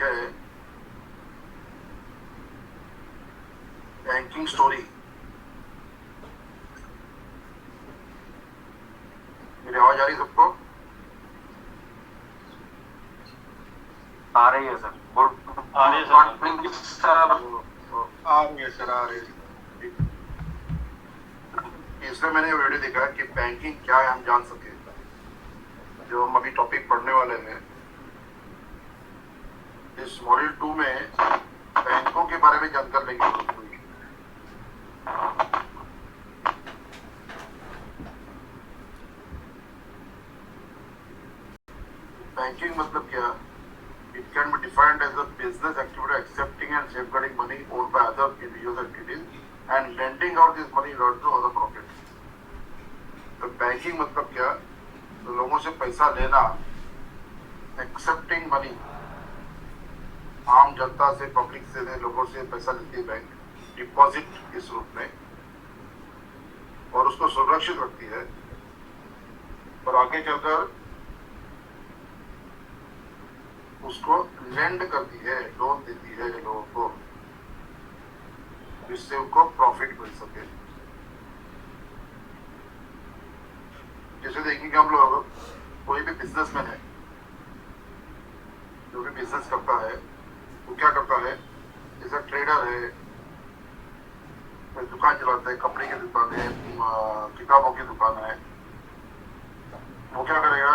Topic है banking story. मेरी आवाज आ रही सबको? आ रही है सर। आ रही है सर। आ रही है सर, आ रही है। इसलिए मैंने वीडियो देखा कि बैंकिंग क्या है हम जान सके। जो हम अभी टॉपिक पढ़ने वाले हैं इस मॉड्यूल 2 में बैंकों के बारे में जानकारी लेंगे। बैंकिंग मतलब क्या? It can be defined as a business activity accepting and safeguarding money owned by other individual entities and lending out this money in order to other profit. तो बैंकिंग मतलब क्या? तो लोगों से पैसा लेना, एक्सेप्टिंग मनी, आम जनता से, पब्लिक से, लोगों से पैसा लेती है बैंक डिपॉजिट इस रूप में, और उसको सुरक्षित रखती है और आगे चलकर उसको लेंड करती है, लोन देती है लोगों को, जिससे उनको प्रॉफिट मिल सके। जैसे देखेंगे हम लोग, कोई भी बिजनेसमैन है जो भी बिजनेस करता है वो क्या करता है? जैसे ट्रेडर है, दुकान चलाता है, कपड़े की दुकान है, किताबों की दुकान है, वो क्या करेगा?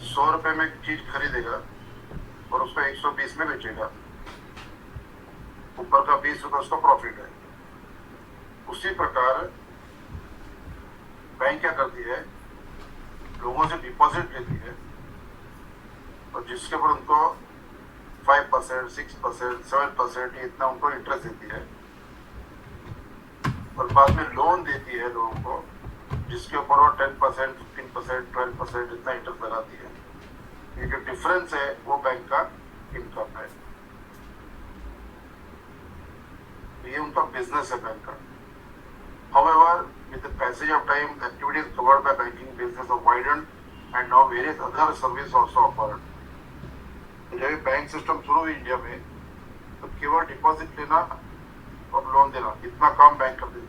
100 रुपए में चीज खरीदेगा और उसको 120 में बेचेगा, ऊपर का 20 रुपए उसका प्रॉफिट है। उसी प्रकार बैंक क्या करती है? लोगों से डिपॉजिट लेती है और जिसके ऊपर उनको 5%, 6%, 7% इतना उनको इंटरेस्ट देती है, और बाद में लोन देती है लोगों को, जिसके ऊपर वो 10%, 15%, 12% इतना इंटरेस्ट लगाती है। ये जो डिफरेंस है वो बैंक का इनकम है। ये उनका बिजनेस है बैंक का। However, with the passage of time, the activities covered by banking business have widened and now various other services also offered. जब बैंक सिस्टम शुरू हुई इंडिया में तो केवल डिपॉजिट लेना और लोन देना इतना काम बैंक करते थे।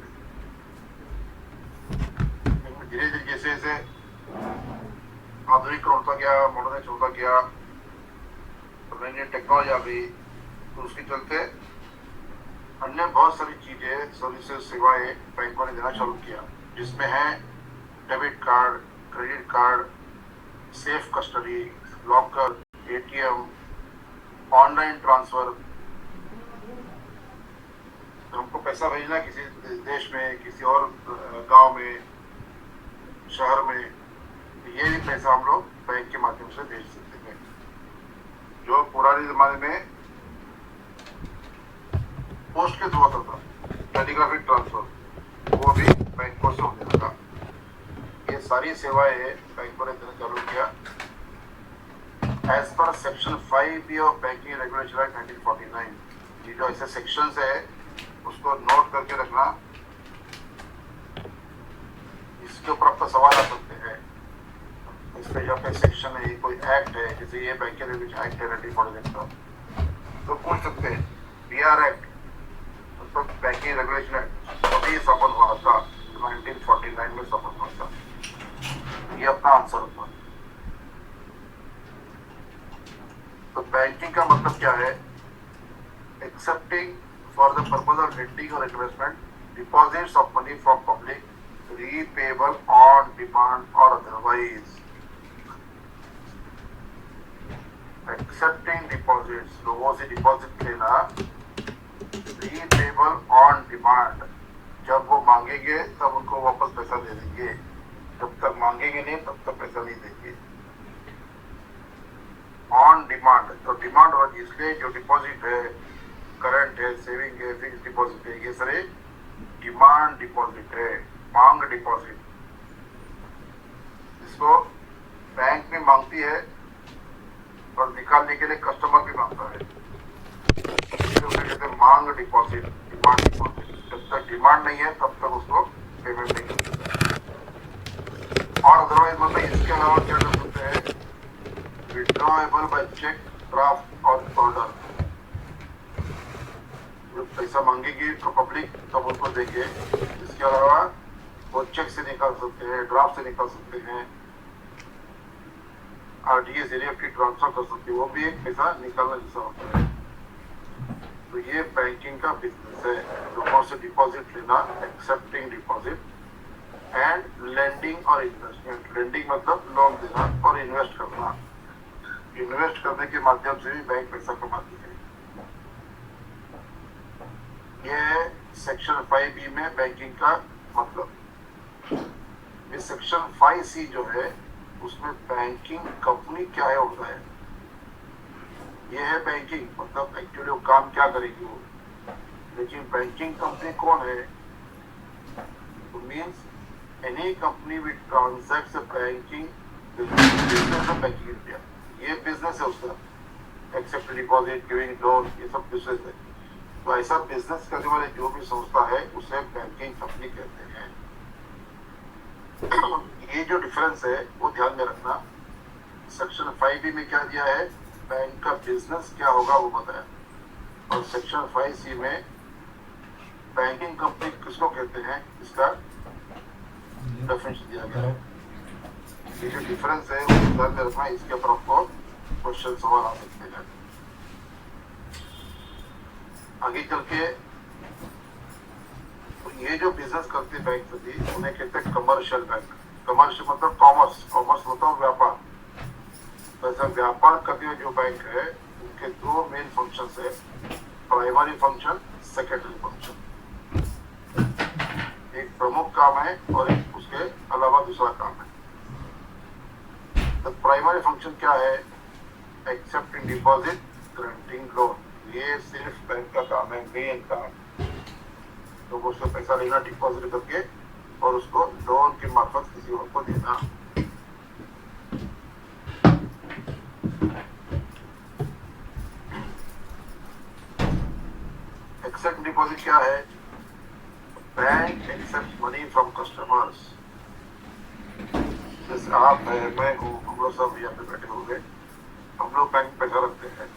धीरे धीरे जैसे जैसे आधुनिक होता गया, मॉडर्नाइज होता गया, नई नई टेक्नोलॉजी आ गई, तो उसके चलते अन्य बहुत सारी चीजें, सर्विसेज, सेवाएं बैंकों ने देना शुरू किया, जिसमें है debit card, credit card, safe custody, locker, ATM, online transfer. हमको पैसा भेजना किसी देश में, किसी और गांव में, शहर में, ये भी पैसा हम लोग बैंक के माध्यम से भेज सकते हैं। जो पुराने जमाने में पोस्ट के थ्रू होता था, टेलीग्राफिक ट्रांसफर, वो भी बैंकों से होने लगा। ये सारी सेवाएं बैंकों ने देना चालू किया। As per section 5B of banking regulation act 1949, ये जो ऐसे सेक्शंस है उसको नोट करके रखना। इसके ऊपर आपका सवाल आ सकते हैं। इस पे जो आपका सेक्शन है, कोई एक्ट है, जैसे ये बैंकिंग रेगुलेशन एक्ट है 1949 का, तो पूछ सकते हैं BR एक्ट, तो बैंकिंग रेगुलेशन एक्ट अभी स्थापन हुआ था, 1949 में स्थापन हुआ था। ये अपना आंसर होता। तो बैंकिंग का मतलब क्या है? Accepting for the purpose of lending और investment deposits of money from public, repayable on demand और अदरवाइज। एक्सेप्टिंग डिपॉजिट्स, लोगों से डिपॉजिट लेना, रीपेबल ऑन डिमांड, जब वो मांगेंगे तब उनको वापस पैसा दे देंगे, जब तक मांगेंगे नहीं तब तक पैसा नहीं देंगे। ऑन डिमांड, तो डिमांड और इसलिए जो डिपॉजिट है, करंट है, सेविंग है, फिक्स डिपॉजिट है, ये सारे डिमांड डिपॉजिट है, मांग डिपॉजिट। इसको बैंक भी मांगती है और निकालने के लिए कस्टमर भी मांगता है, कहते हैं मांग डिपॉजिट, डिमांड डिपॉजिट। जब तक डिमांड नहीं है तब तक उसको पेमेंट नहीं कर सकते। और अदरवाइज मतलब इसके अलावा क्या कर सकते हैं? विड्रॉएबल बाय चेक ड्राफ्ट और ऑर्डर। जब पैसा मांगेगी तो पब्लिक तब उनको देंगे। इसके अलावा वो चेक से निकाल सकते हैं, ड्राफ्ट से निकाल सकते हैं, RDS NEFT ट्रांसफर कर सकते हैं, वो भी एक पैसा निकालना जैसा होता है। तो ये बैंकिंग का बिजनेस है, लोगों से डिपॉजिट लेना, एक्सेप्टिंग डिपॉजिट एंड लेंडिंग और इन्वेस्टमेंट। लेंडिंग मतलब लोन देना और इन्वेस्ट करना। इन्वेस्ट करने के माध्यम से भी बैंक पैसा कमाती है। ये सेक्शन 5B में बैंकिंग का मतलब। ये सेक्शन 5C जो है उसमें बैंकिंग कंपनी क्या है होता है। ये है बैंकिंग मतलब एक्चुअली वो काम क्या करेगी वो। लेकिन बैंकिंग कंपनी कौन है? तो means any company which transacts banking business of banking India. ये बिजनेस है उसका, एक्सेप्ट डिपॉजिट, गिविंग लोन, ये सब बिजनेस है। तो ऐसा बिजनेस करने वाले जो भी संस्था है उसे बैंकिंग कंपनी कहते हैं। ये जो डिफरेंस है वो ध्यान में रखना। सेक्शन 5B में क्या दिया है, बैंक का बिजनेस क्या होगा वो बताया, और सेक्शन 5C में बैंकिंग कंपनी किसको कहते हैं इसका डेफिनेशन दिया गया है। ये जो डिफरेंस है वो ध्यान में रखना। इसके ऊपर आपको क्वेश्चन सवाल आ सकते हैं। आगे चल के ये जो बिजनेस करते हैं बैंक सभी उन्हें कहते हैं कमर्शियल बैंक। कमर्शियल मतलब कॉमर्स, कॉमर्स मतलब व्यापार। वैसे व्यापार करते हुए जो बैंक है उनके दो मेन फंक्शंस है, प्राइमरी फंक्शन, सेकेंडरी फंक्शन। एक प्रमुख काम है और एक उसके अलावा दूसरा काम है। तो प्राइमरी फंक्शन क्या है? Accepting deposit, granting loan. ये सिर्फ बैंक का काम है, मेन काम। तो वो उसको पैसा लेना डिपॉजिट करके और उसको लोन के मार्फत किसी और को देना। एक्सेप्ट डिपॉजिट क्या है? Bank accept money from customers. जैसे आप है, मैं हूँ, हम लोग सब यहाँ पे बैठे होंगे, हम लोग बैंक पैसा रखते हैं,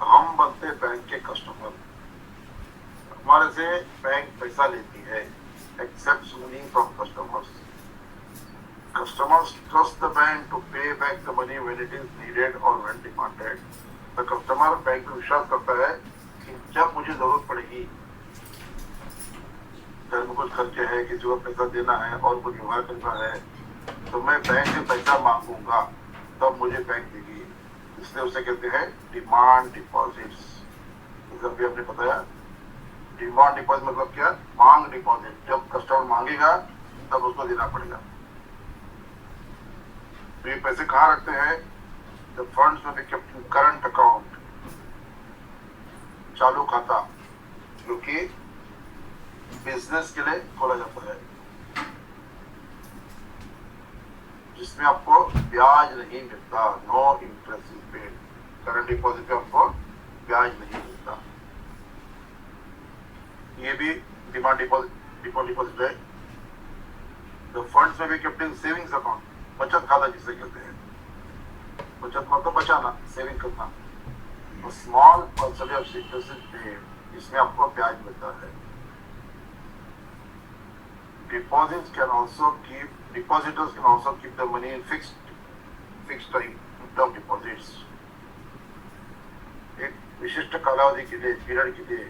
हम बनते बैंक के कस्टमर। हमारे से बैंक पैसा लेती है, accept money from customers. Customers trust the bank to pay back the money when it is needed or when demanded. The customer bank में विश्वास करता है कि जब मुझे जरूरत पड़ेगी, घर में कुछ खर्चे है, किसी को पैसा देना है और कुछ व्यवहार करना है, तो मैं बैंक से पैसा मांगूंगा तब मुझे बैंक देगी। इसलिए उसे कहते हैं डिमांड डिपॉजिट्स। जब भी आपने बताया डिमांड डिपॉजिट मतलब क्या? मांग डिपॉजिट। जब कस्टमर मांगेगा तब उसको देना पड़ेगा। तो ये पैसे कहाँ रखते हैं? द फंड्स में be kept in current account, चालू खाता, जो कि बिजनेस के लिए खोला जाता है, जिसमें आपको ब्याज नहीं मिलता, no interest is paid. Current deposit पे आपको ब्याज नहीं मिलता। ये भी डिमांड डिपॉजिट है। द फंड्स में be kept in savings account, बचत खाता जिसे कहते हैं। बचत मतलब बचाना, सेविंग करना। तो small percentage of interest is paid, इसमें आपको ब्याज मिलता है। Depositors can also keep the money in fixed time term deposits. एक विशिष्ट कालावधि के लिए, पीरियड के लिए,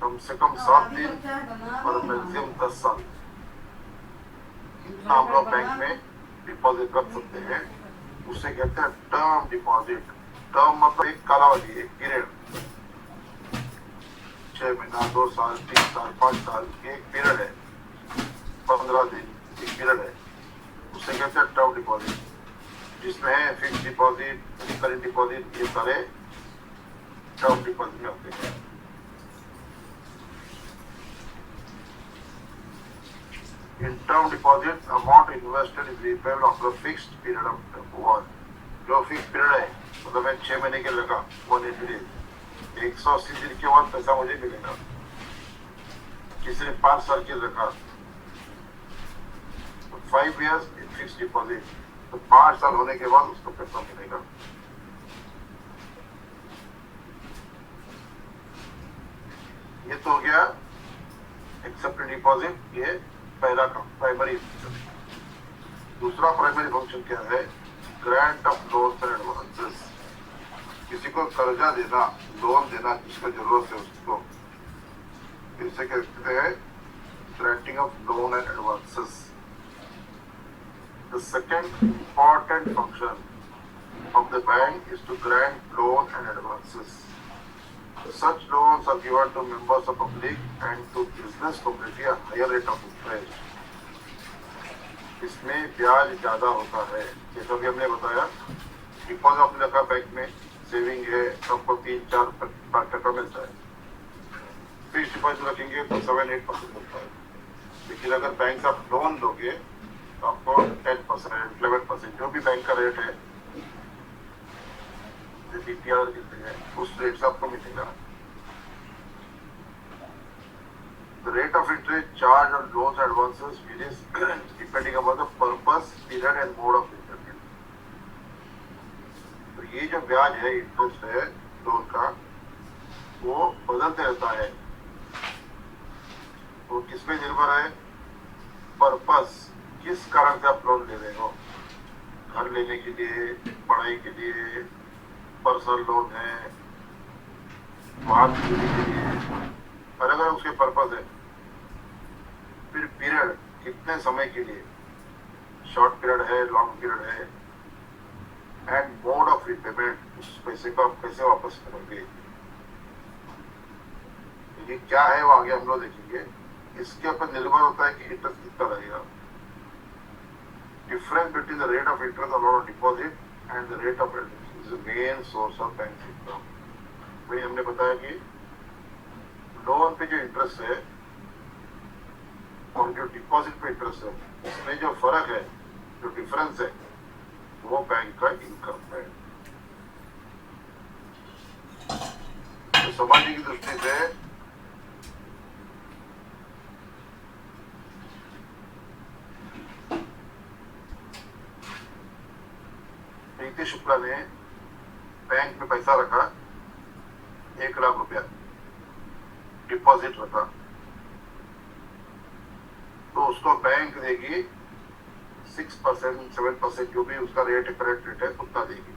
कम से कम 7 दिन और मैक्सिमम 10 साल आप लोग बैंक में डिपॉजिट कर सकते हैं। उसे कहते हैं टर्म डिपॉजिट। टर्म मतलब एक कालावधि, एक पीरियड, 6 महीना, 2 साल, 3 साल, 5 साल एक पीरियड है, 15 दिन एक पीरियड है। उसे कहते हैं टर्म डिपॉजिट, जिसमें है फिक्स डिपॉजिट, रिकरिंग डिपॉजिट, ये सारे टर्म डिपॉजिट में आते हैं। In term deposit, amount invested is repayable after a fixed period of time. जो फिक्स पीरियड है मतलब मैं 6 महीने के लगा 180 डेज, 180 दिन के बाद पैसा मुझे मिलेगा। किसी ने 5 साल के रखा, 5 years in fixed deposit, तो 5 साल होने के बाद उसको पैसा मिलेगा। ये तो हो गया एक्सेप्टेड डिपॉजिट, ये पहला काम प्राइमरी फंक्शन। दूसरा प्राइमरी फंक्शन क्या है? Grant of loans and advances. किसी को कर्जा देना, लोन देना, जिसको जरूरत है उसको, इसे कहते हैं granting of loan and advances. The second important function of the bank is to grant loan and advances. Such loans are given to members of public and to business community at higher rate of interest. इसमें ब्याज ज्यादा होता है। जैसा भी हमने बताया, deposit आपने रखा बैंक में, सेविंग है, आपको 3-4% मिलता है। फिक्स डिपॉजिट रखेंगे तो 7-8% मिलता है। लेकिन अगर बैंक से आप लोन लोगे तो आपको 10%, 11%, जो भी बैंक का रेट है, BPR उस रेट से आपको मिलेगा। The rate of interest charged on loans and advances varies depending upon the purpose, period and mode of repayment. तो ये जो ब्याज है, इंटरेस्ट है लोन का, वो बदलते रहता है। वो किस पे निर्भर है? पर्पस, किस कारण से आप लोन ले रहे हो। घर लेने के लिए, पढ़ाई के लिए, पर्सनल लोन है, वाहन खरीदने के लिए, अलग अलग उसके पर्पस है। फिर पीरियड, कितने समय के लिए, शॉर्ट पीरियड है, लॉन्ग पीरियड है, एंड मोड ऑफ रिपेमेंट, उस पैसे को आप कैसे वापस करोगे। ये क्या है वो आगे हम लोग देखेंगे। इसके ऊपर निर्भर होता है कि इंटरेस्ट कितना रहेगा। Difference between the rate of interest on loan deposit and the rate of interest is the main source of bank income. वही हमने बताया कि लोन पे जो इंटरेस्ट है और जो डिपॉजिट पे इंटरेस्ट है, इसमें जो फर्क है, जो डिफरेंस है, वो बैंक का इनकम है। तो समझने की दृष्टि से प्रीति शुक्ला ने बैंक में पैसा रखा, 1 लाख रुपया डिपॉजिट रखा, तो उसको बैंक देगी 6%, 7%, जो भी उसका रेट है, करेक्ट रेट है, उतना देगी।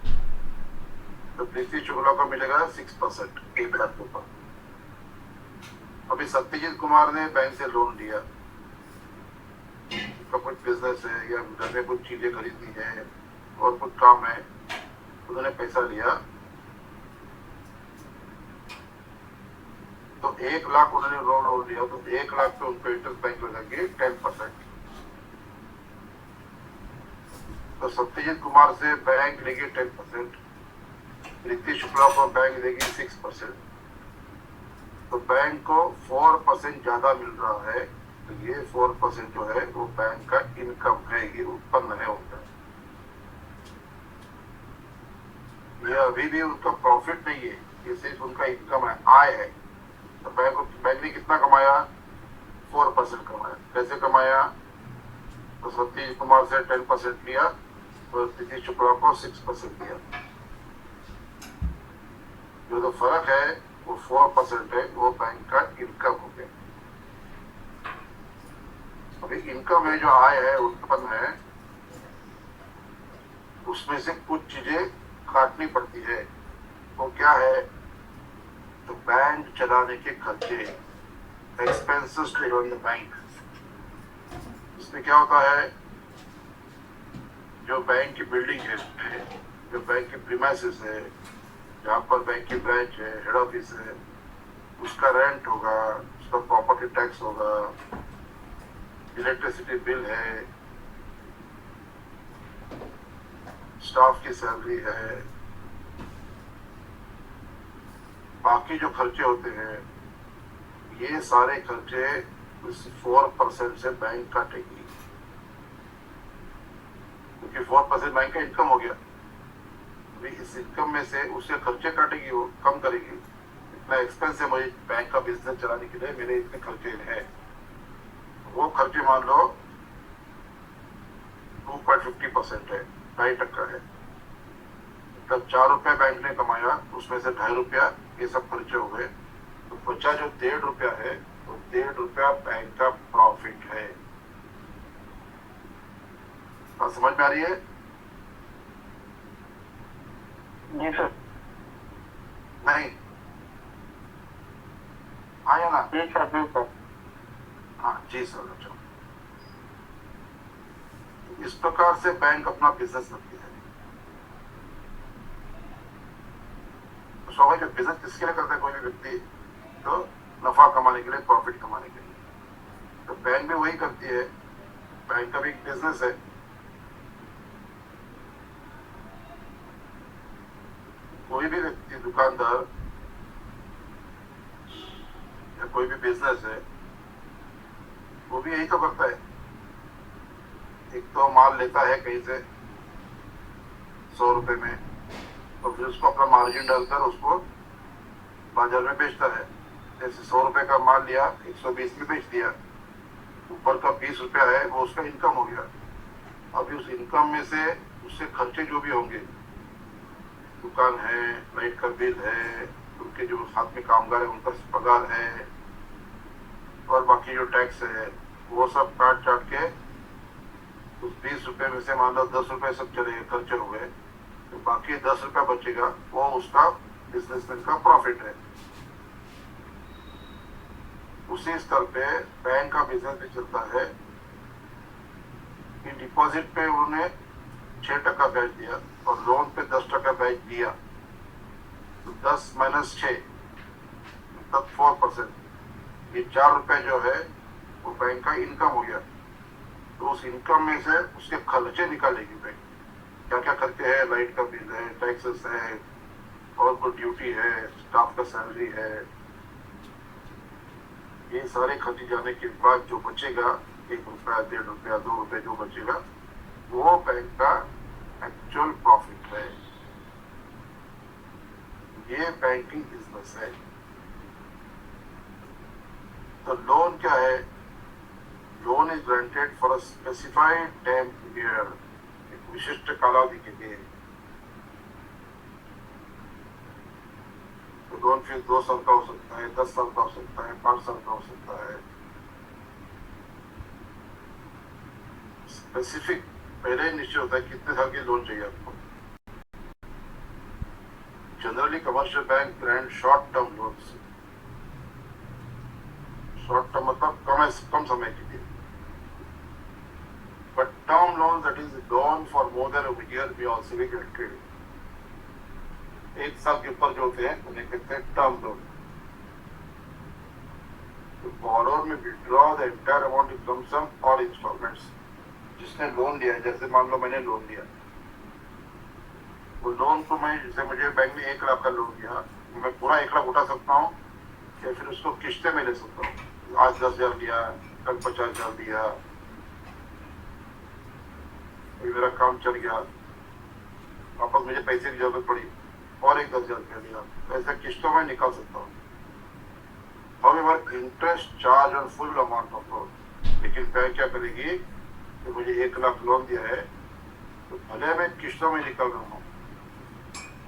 तो प्रीति शुक्ला को मिलेगा 6%, 1 लाख रुपया। अभी सत्यजीत कुमार ने बैंक से लोन लिया, उसका कुछ बिजनेस है या घर में कुछ चीजें खरीदनी है और कुछ काम है, उन्होंने पैसा लिया, तो 1 लाख उन्होंने लोन लिया, तो 1 लाख पे उनको इंटरेस्ट बैंक लगेगी 10%। तो सत्यजीत कुमार से बैंक लेगी 10%, प्रीति शुक्ला को बैंक देगी 6%। तो बैंक को 4% ज्यादा मिल रहा है। तो ये 4% जो है वो बैंक का इनकम है, ये उत्पन्न है उनका। ये अभी भी उनका प्रॉफिट नहीं है, ये सिर्फ उनका इनकम है, आय है। तो बैंक ने कितना कमाया? 4% कमाया। कैसे कमाया? तो सतीश कुमार से 10% लिया और प्रीति शुक्ला को 6% दिया। जो तो फर्क है वो 4% है, वो बैंक का इनकम हो गया। अभी इनकम में जो आय है, उत्पन्न है, उसमें से कुछ चीजें काटनी पड़ती है। वो क्या है? तो बैंक चलाने के खर्चे, expenses to run the bank. इसमें क्या होता है? जो बैंक की बिल्डिंग है, जो बैंक की प्रीमाइसेस है, जहाँ पर बैंक की ब्रांच है, हेड ऑफिस है, उसका रेंट होगा, उसका प्रॉपर्टी टैक्स होगा, इलेक्ट्रिसिटी बिल है, स्टाफ की सैलरी है, बाकी जो खर्चे होते हैं, ये सारे खर्चे उस 4% से बैंक काटेगी, क्योंकि 4% बैंक का इनकम हो गया। अभी इस इनकम में से उसके खर्चे काटेगी, वो कम करेगी। इतना एक्सपेंस है मुझे बैंक का बिजनेस चलाने के लिए, मेरे इतने खर्चे हैं, वो खर्चे मान लो 2.50% है। 2.5% है। तब 4 रुपया बैंक ने कमाया, उसमें से 2.5 रुपया ये सब खर्चे हो गए, तो बचा जो 1.5 रुपया है, तो 1.5 रुपया बैंक का प्रॉफिट है। बात समझ में आ रही है? जी सर। नहीं? हाँ या ना? जी सर, जी सर। हाँ जी सर। अच्छा, इस प्रकार से बैंक अपना बिजनेस करती है। तो स्वाभाविक बिजनेस किसके लिए करता है कोई भी व्यक्ति? तो नफा कमाने के लिए, प्रॉफिट कमाने के लिए। तो बैंक भी वही करती है, बैंक का भी एक बिजनेस है। कोई भी व्यक्ति, दुकानदार या कोई भी बिजनेस है, वो भी यही तो करता है। एक तो माल लेता है कहीं से 100 रुपए में, तो फिर उसको अपना मार्जिन डालकर उसको बाजार में बेचता है। जैसे 100 रुपए का माल लिया, 120 में बेच दिया, ऊपर का 20 रुपया है वो उसका इनकम हो गया। अभी उस इनकम में से उससे खर्चे जो भी होंगे, दुकान है, लाइट का बिल है, उनके जो साथ में कामगार है उनका पगार है, और बाकी जो टैक्स है, वो सब काट चाट के उस 20 रुपए में से मान लो 10 रुपए सब चले खर्चे हो गए, तो बाकी 10 रुपया बचेगा, वो उसका बिजनेसमैन का प्रॉफिट है। उसी स्तर पे बैंक का बिजनेस भी चलता है कि डिपॉजिट पे उन्होंने 6% ब्याज दिया और लोन पे 10% ब्याज दिया, तो 10 - 6 तब 4%। ये 4 रुपए जो है वो बैंक का इनकम हो गया। तो उस इनकम में से उसके खर्चे निकालेगी बैंक। क्या क्या खर्चे है? लाइट का बिल है, टैक्सेस है, और कोई ड्यूटी है, स्टाफ का सैलरी है। ये सारे खर्चे जाने के बाद जो बचेगा, 1 रुपया, 1.5 रुपया, 2 रुपये जो बचेगा, वो बैंक का एक्चुअल प्रॉफिट है। ये बैंकिंग बिजनेस है। तो लोन क्या है? Loan is granted for a specified time period, एक विशिष्ट कालावधि के लिए। तो लोन फिर 2 साल का हो सकता है, 10 साल का हो सकता है, 5 साल का हो सकता है। स्पेसिफिक पहले ही निश्चय होता है कितने साल के लोन चाहिए आपको। Generally commercial bank grant short term loans. Short term मतलब कम समय के लिए। But term loan that is loan for more than a year भी आल्सो बी ग्रांटेड। 1 साल के ऊपर जो होते हैं उन्हें कहते हैं टर्म लोन। तो borrower में withdraw the entire amount in lump sum और इंस्टॉलमेंट्स। जिसने लोन लिया है, जैसे मान लो मैंने लोन लिया, वो लोन को मैं, जैसे मुझे बैंक ने 1 लाख का लोन दिया, मैं पूरा 1 लाख उठा सकता हूँ या फिर उसको किस्तें में ले सकता हूँ। आज 10,000 दिया, कल 50,000 दिया, मेरा काम चल गया, वापस मुझे पैसे की जरूरत पड़ी और एक 10,000 रुपया दिया, तो ऐसे किस्तों में निकाल सकता हूँ। However, interest charge on full amount of loan. लेकिन बैंक क्या करेगी कि मुझे 1 लाख लोन दिया है, तो भले मैं किस्तों में निकल रहा हूँ,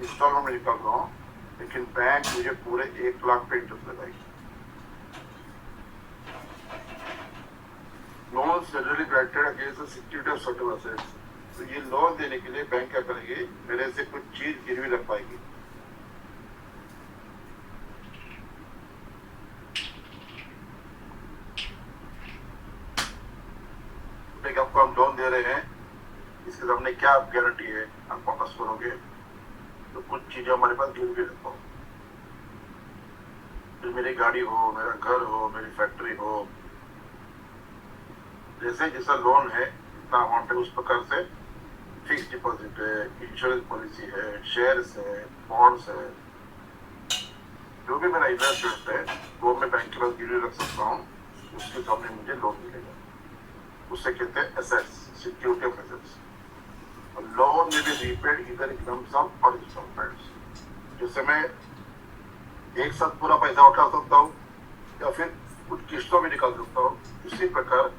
इंस्टॉलमेंट में निकल रहा हूँ, लेकिन बैंक मुझे पूरे 1 लाख पे इंटरेस्ट लगाएगी। Loan generally granted against the security of certain assets. तो ये लोन देने के लिए बैंक क्या करेगी, मेरे से कुछ चीज गिरवी रख पाएगी। आपको हम लोन दे रहे हैं, इसके सामने क्या गारंटी है आप वापस करोगे? तो कुछ चीजें हमारे पास गिरवी रखो। फिर मेरी गाड़ी हो, मेरा घर हो, मेरी फैक्ट्री हो, जैसे जैसा लोन है इतना अमाउंट है, उस प्रकार से फिक्स डिपॉजिट है, इंश्योरेंस पॉलिसी है, शेयर्स है, बॉन्ड्स है, जो भी मेरा इन्वेस्टमेंट है वो मैं बैंक के पास गिरवी रख सकता हूँ। उसके सामने मुझे लोन मिलेगा। उसे कहते हैं assets, security of assets. Loan में भी रीपेड इधर इन लम सम और इंस्टॉलमेंट्स। जैसे मैं एक साथ पूरा पैसा उठा सकता हूँ या फिर कुछ किस्तों में निकाल सकता हूँ, उसी प्रकार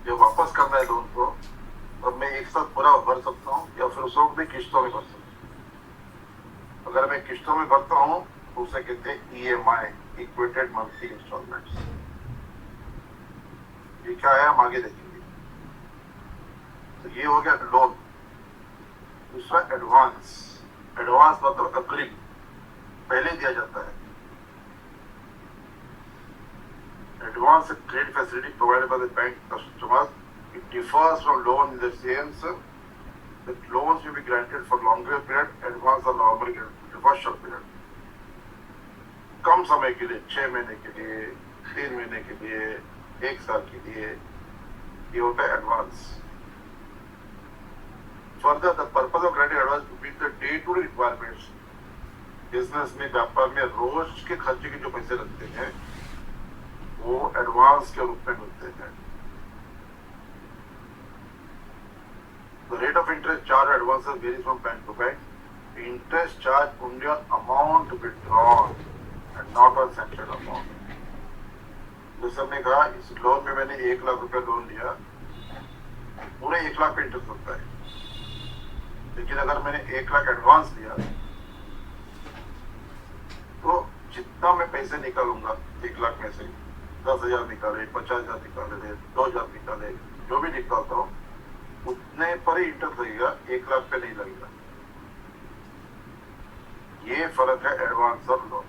जब वापस करना है लोन को, तब मैं एक साथ पूरा भर सकता हूँ या फिर उसको भी किश्तों में भर सकता हूँ। अगर मैं किश्तों में भरता हूँ तो उसे कहते हैं EMI, इक्वेटेड मंथली इंस्टॉलमेंट्स। ये क्या है हम आगे देखेंगे। तो ये हो गया लोन। दूसरा एडवांस। एडवांस मतलब अग्रिम, पहले दिया जाता है। Advance credit facility provided by the bank customers. It differs from loan in the sense that loans will be granted for longer period, advance are normally granted for short period. कम समय के लिए, 6 महीने के लिए, 3 महीने के लिए, 1 साल के लिए, ये होता है advance. Further, the purpose of granting advance to meet the day-to-day requirements. Business में, व्यापार में रोज के खर्चे के जो पैसे लगते हैं वो एडवांस के रूप में मिलते हैं। The rate of interest charged advances varies from bank to bank. The interest charged only on amount withdrawn and not on sanctioned amount. जैसे हमने कहा इस लोन में मैंने 1 लाख रुपए लोन लिया, पूरे 1 लाख पे इंटरेस्ट होता है। लेकिन अगर मैंने 1 लाख एडवांस लिया तो जितना मैं पैसे निकालूंगा 1 लाख में से 10,000 निकाले, 50,000 निकाले, 2,000 निकाले, जो भी निकालता हूँ उतने पर ही इंटरेस्ट लगेगा, 1 लाख पे नहीं लगेगा। ये फर्क है एडवांस और लोन।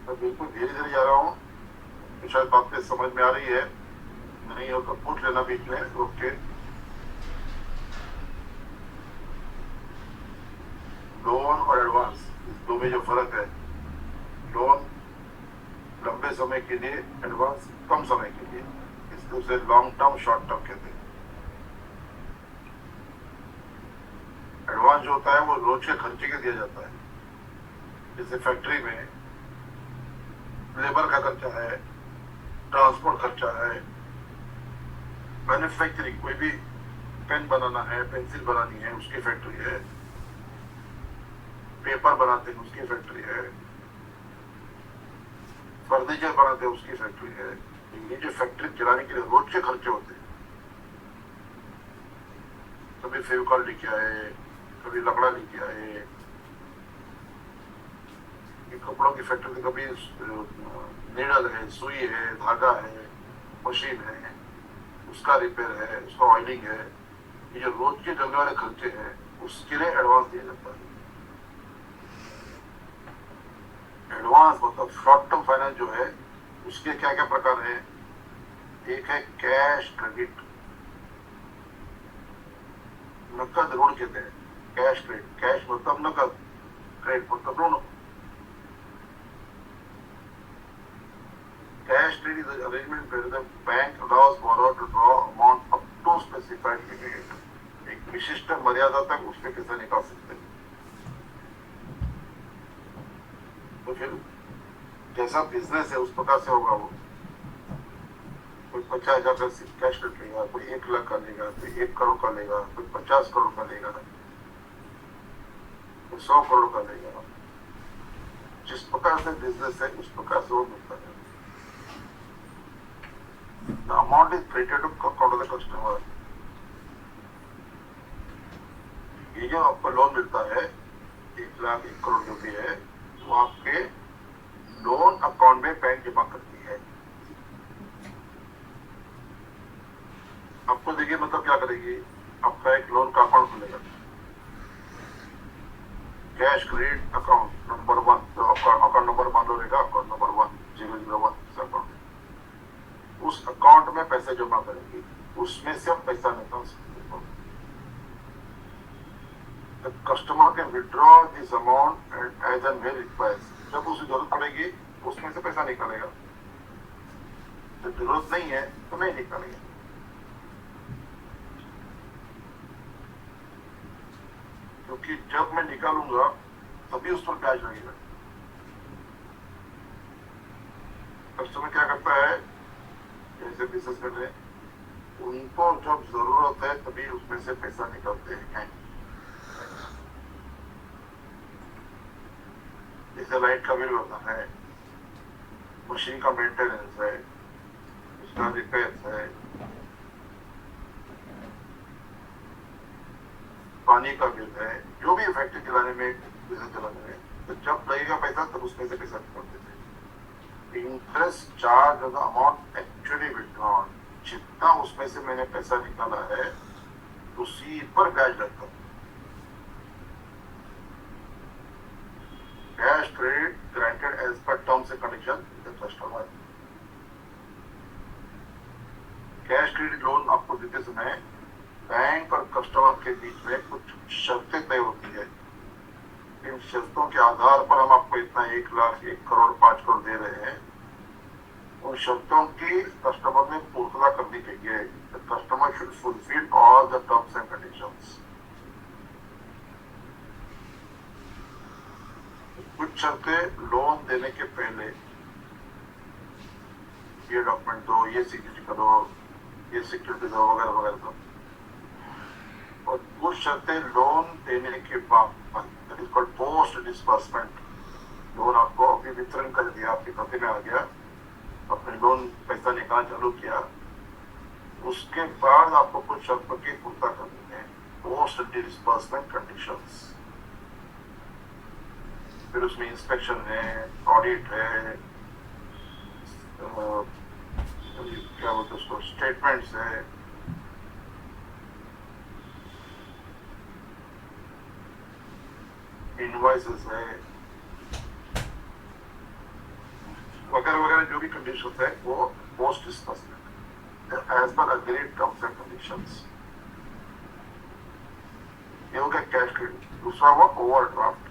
मैं बिल्कुल धीरे धीरे जा रहा हूँ, तो शायद बातें समझ में आ रही है, नहीं हो तो पूछ लेना बीच में रुक के। लोन और एडवांस, इस दो में जो फर्क है, लोन लंबे समय के लिए, एडवांस कम समय के लिए, इसको से लॉन्ग टर्म शॉर्ट टर्म कहते हैं। एडवांस जो होता है वो रोज के खर्चे के दिया जाता है। जैसे फैक्ट्री में लेबर का खर्चा है, ट्रांसपोर्ट खर्चा है, मैन्युफैक्चरिंग, कोई भी पेन बनाना है, पेंसिल बनानी है, उसकी फैक्ट्री है, पेपर बनाते हैं उसकी फैक्ट्री है, फर्नीचर बनाते हैं उसकी फैक्ट्री है। ये जो फैक्ट्री चलाने के लिए रोज के खर्चे होते हैं, कभी फेविकॉल लेके आए, कभी लकड़ा लेके आए, ये कपड़ों की फैक्ट्री, कभी नीडल है, सुई है, धागा है, मशीन है, उसका रिपेयर है, उसका ऑयलिंग है। ये जो रोज के चलने वाले खर्चे हैं उसके लिए एडवांस दिया जाता है। एडवांस मतलब शॉर्ट टर्म फाइनेंस जो है उसके क्या क्या प्रकार हैं। एक है कैश क्रेडिट, नकद ऋण कहते हैं, कैश क्रेडिट। कैश मतलब नकद, क्रेडिट मतलब ऋण। Cash credit is arrangement where the bank allows borrower to draw amount up to specified limit. एक विशिष्ट मर्यादा तक उसमें पैसा निकाल सकते हैं। तो फिर जैसा बिजनेस है उस प्रकार से होगा वो। कोई 50,000 का कैश रख लेगा, कोई 1 लाख का लेगा, कोई 1 करोड़ का लेगा, कोई 50 करोड़ का लेगा, कोई 100 करोड़ का लेगा। जिस प्रकार से बिजनेस है उस प्रकार से वो मिलता है। The amount is credited to account of the customer. ये जो आपको लोन मिलता है 1 लाख 1 करोड़ जो भी है वो आपके लोन अकाउंट में बैंक जमा करती है। आपको देखिए मतलब क्या करेगी, आपका एक लोन का अकाउंट खुलेगा, कैश क्रेडिट अकाउंट नंबर 1, तो अकाउंट नंबर मान लो रहेगा अकाउंट नंबर 1 001 अकाउंट। उस अकाउंट में पैसे जमा करेंगे, उसमें से हम पैसा निकाल सकते हैं। The customer can withdraw this amount as and when required. जब उसे जरूरत पड़ेगी उसमें से पैसा निकालेगा, जब जरूरत नहीं है तो नहीं निकालेगा। क्योंकि जब मैं निकालूंगा तभी उस पर ब्याज लगेगा। कस्टमर क्या करता है, जैसे बिजनेस कर रहे हैं, उनको जब जरूरत है तभी उसमें से पैसा निकालते हैं। जैसे लाइट का बिल भरना है, मशीन का मेंटेनेंस है, उसका रिपेयर है, पानी का बिल है, जो भी फैक्ट्री चलाने में, बिजनेस चलाने में, तो जब लगेगा पैसा तब उसमें से पैसा निकाल देते हैं। Interest charge the amount actually withdrawn, जितना उसमें से मैंने पैसा निकाला है उसी पर ब्याज लगता है। Cash credit granted as per terms and condition with customer. Cash credit loan आपको देते समय बैंक और कस्टमर के बीच में कुछ शर्तें तय होती है। इन शर्तों के आधार पर हम आपको इतना 1 लाख, 1 करोड़, 5 करोड़ दे रहे हैं। उन शर्तों की कस्टमर ने पूर्तता करनी चाहिए। Customer should fulfil all the terms and conditions. कुछ शर्तें लोन देने के पहले, ये डॉक्यूमेंट दो, ये सिग्नेचर करो, ये सिक्योरिटी दो, वगैरह वगैरह दो। और कुछ शर्तें लोन देने के बाद, that is called post disbursement. Loan आपको अभी वितरण कर दिया, आपके खाते में आ गया, अपने लोन पैसा निकालना चालू किया, उसके बाद आपको कुछ शर्तों की पूर्तता करनी है, पोस्ट डिस्बर्समेंट कंडीशंस। फिर उसमें इंस्पेक्शन है, ऑडिट है, क्या बोलते हैं उसको, स्टेटमेंट्स है, इनवॉइसेस है, वगैरह वगैरह जो भी कंडीशन है वो post disbursement as per agreed terms and conditions. ये हो गया कैश क्रेडिट। दूसरा हुआ ओवरड्राफ्ट।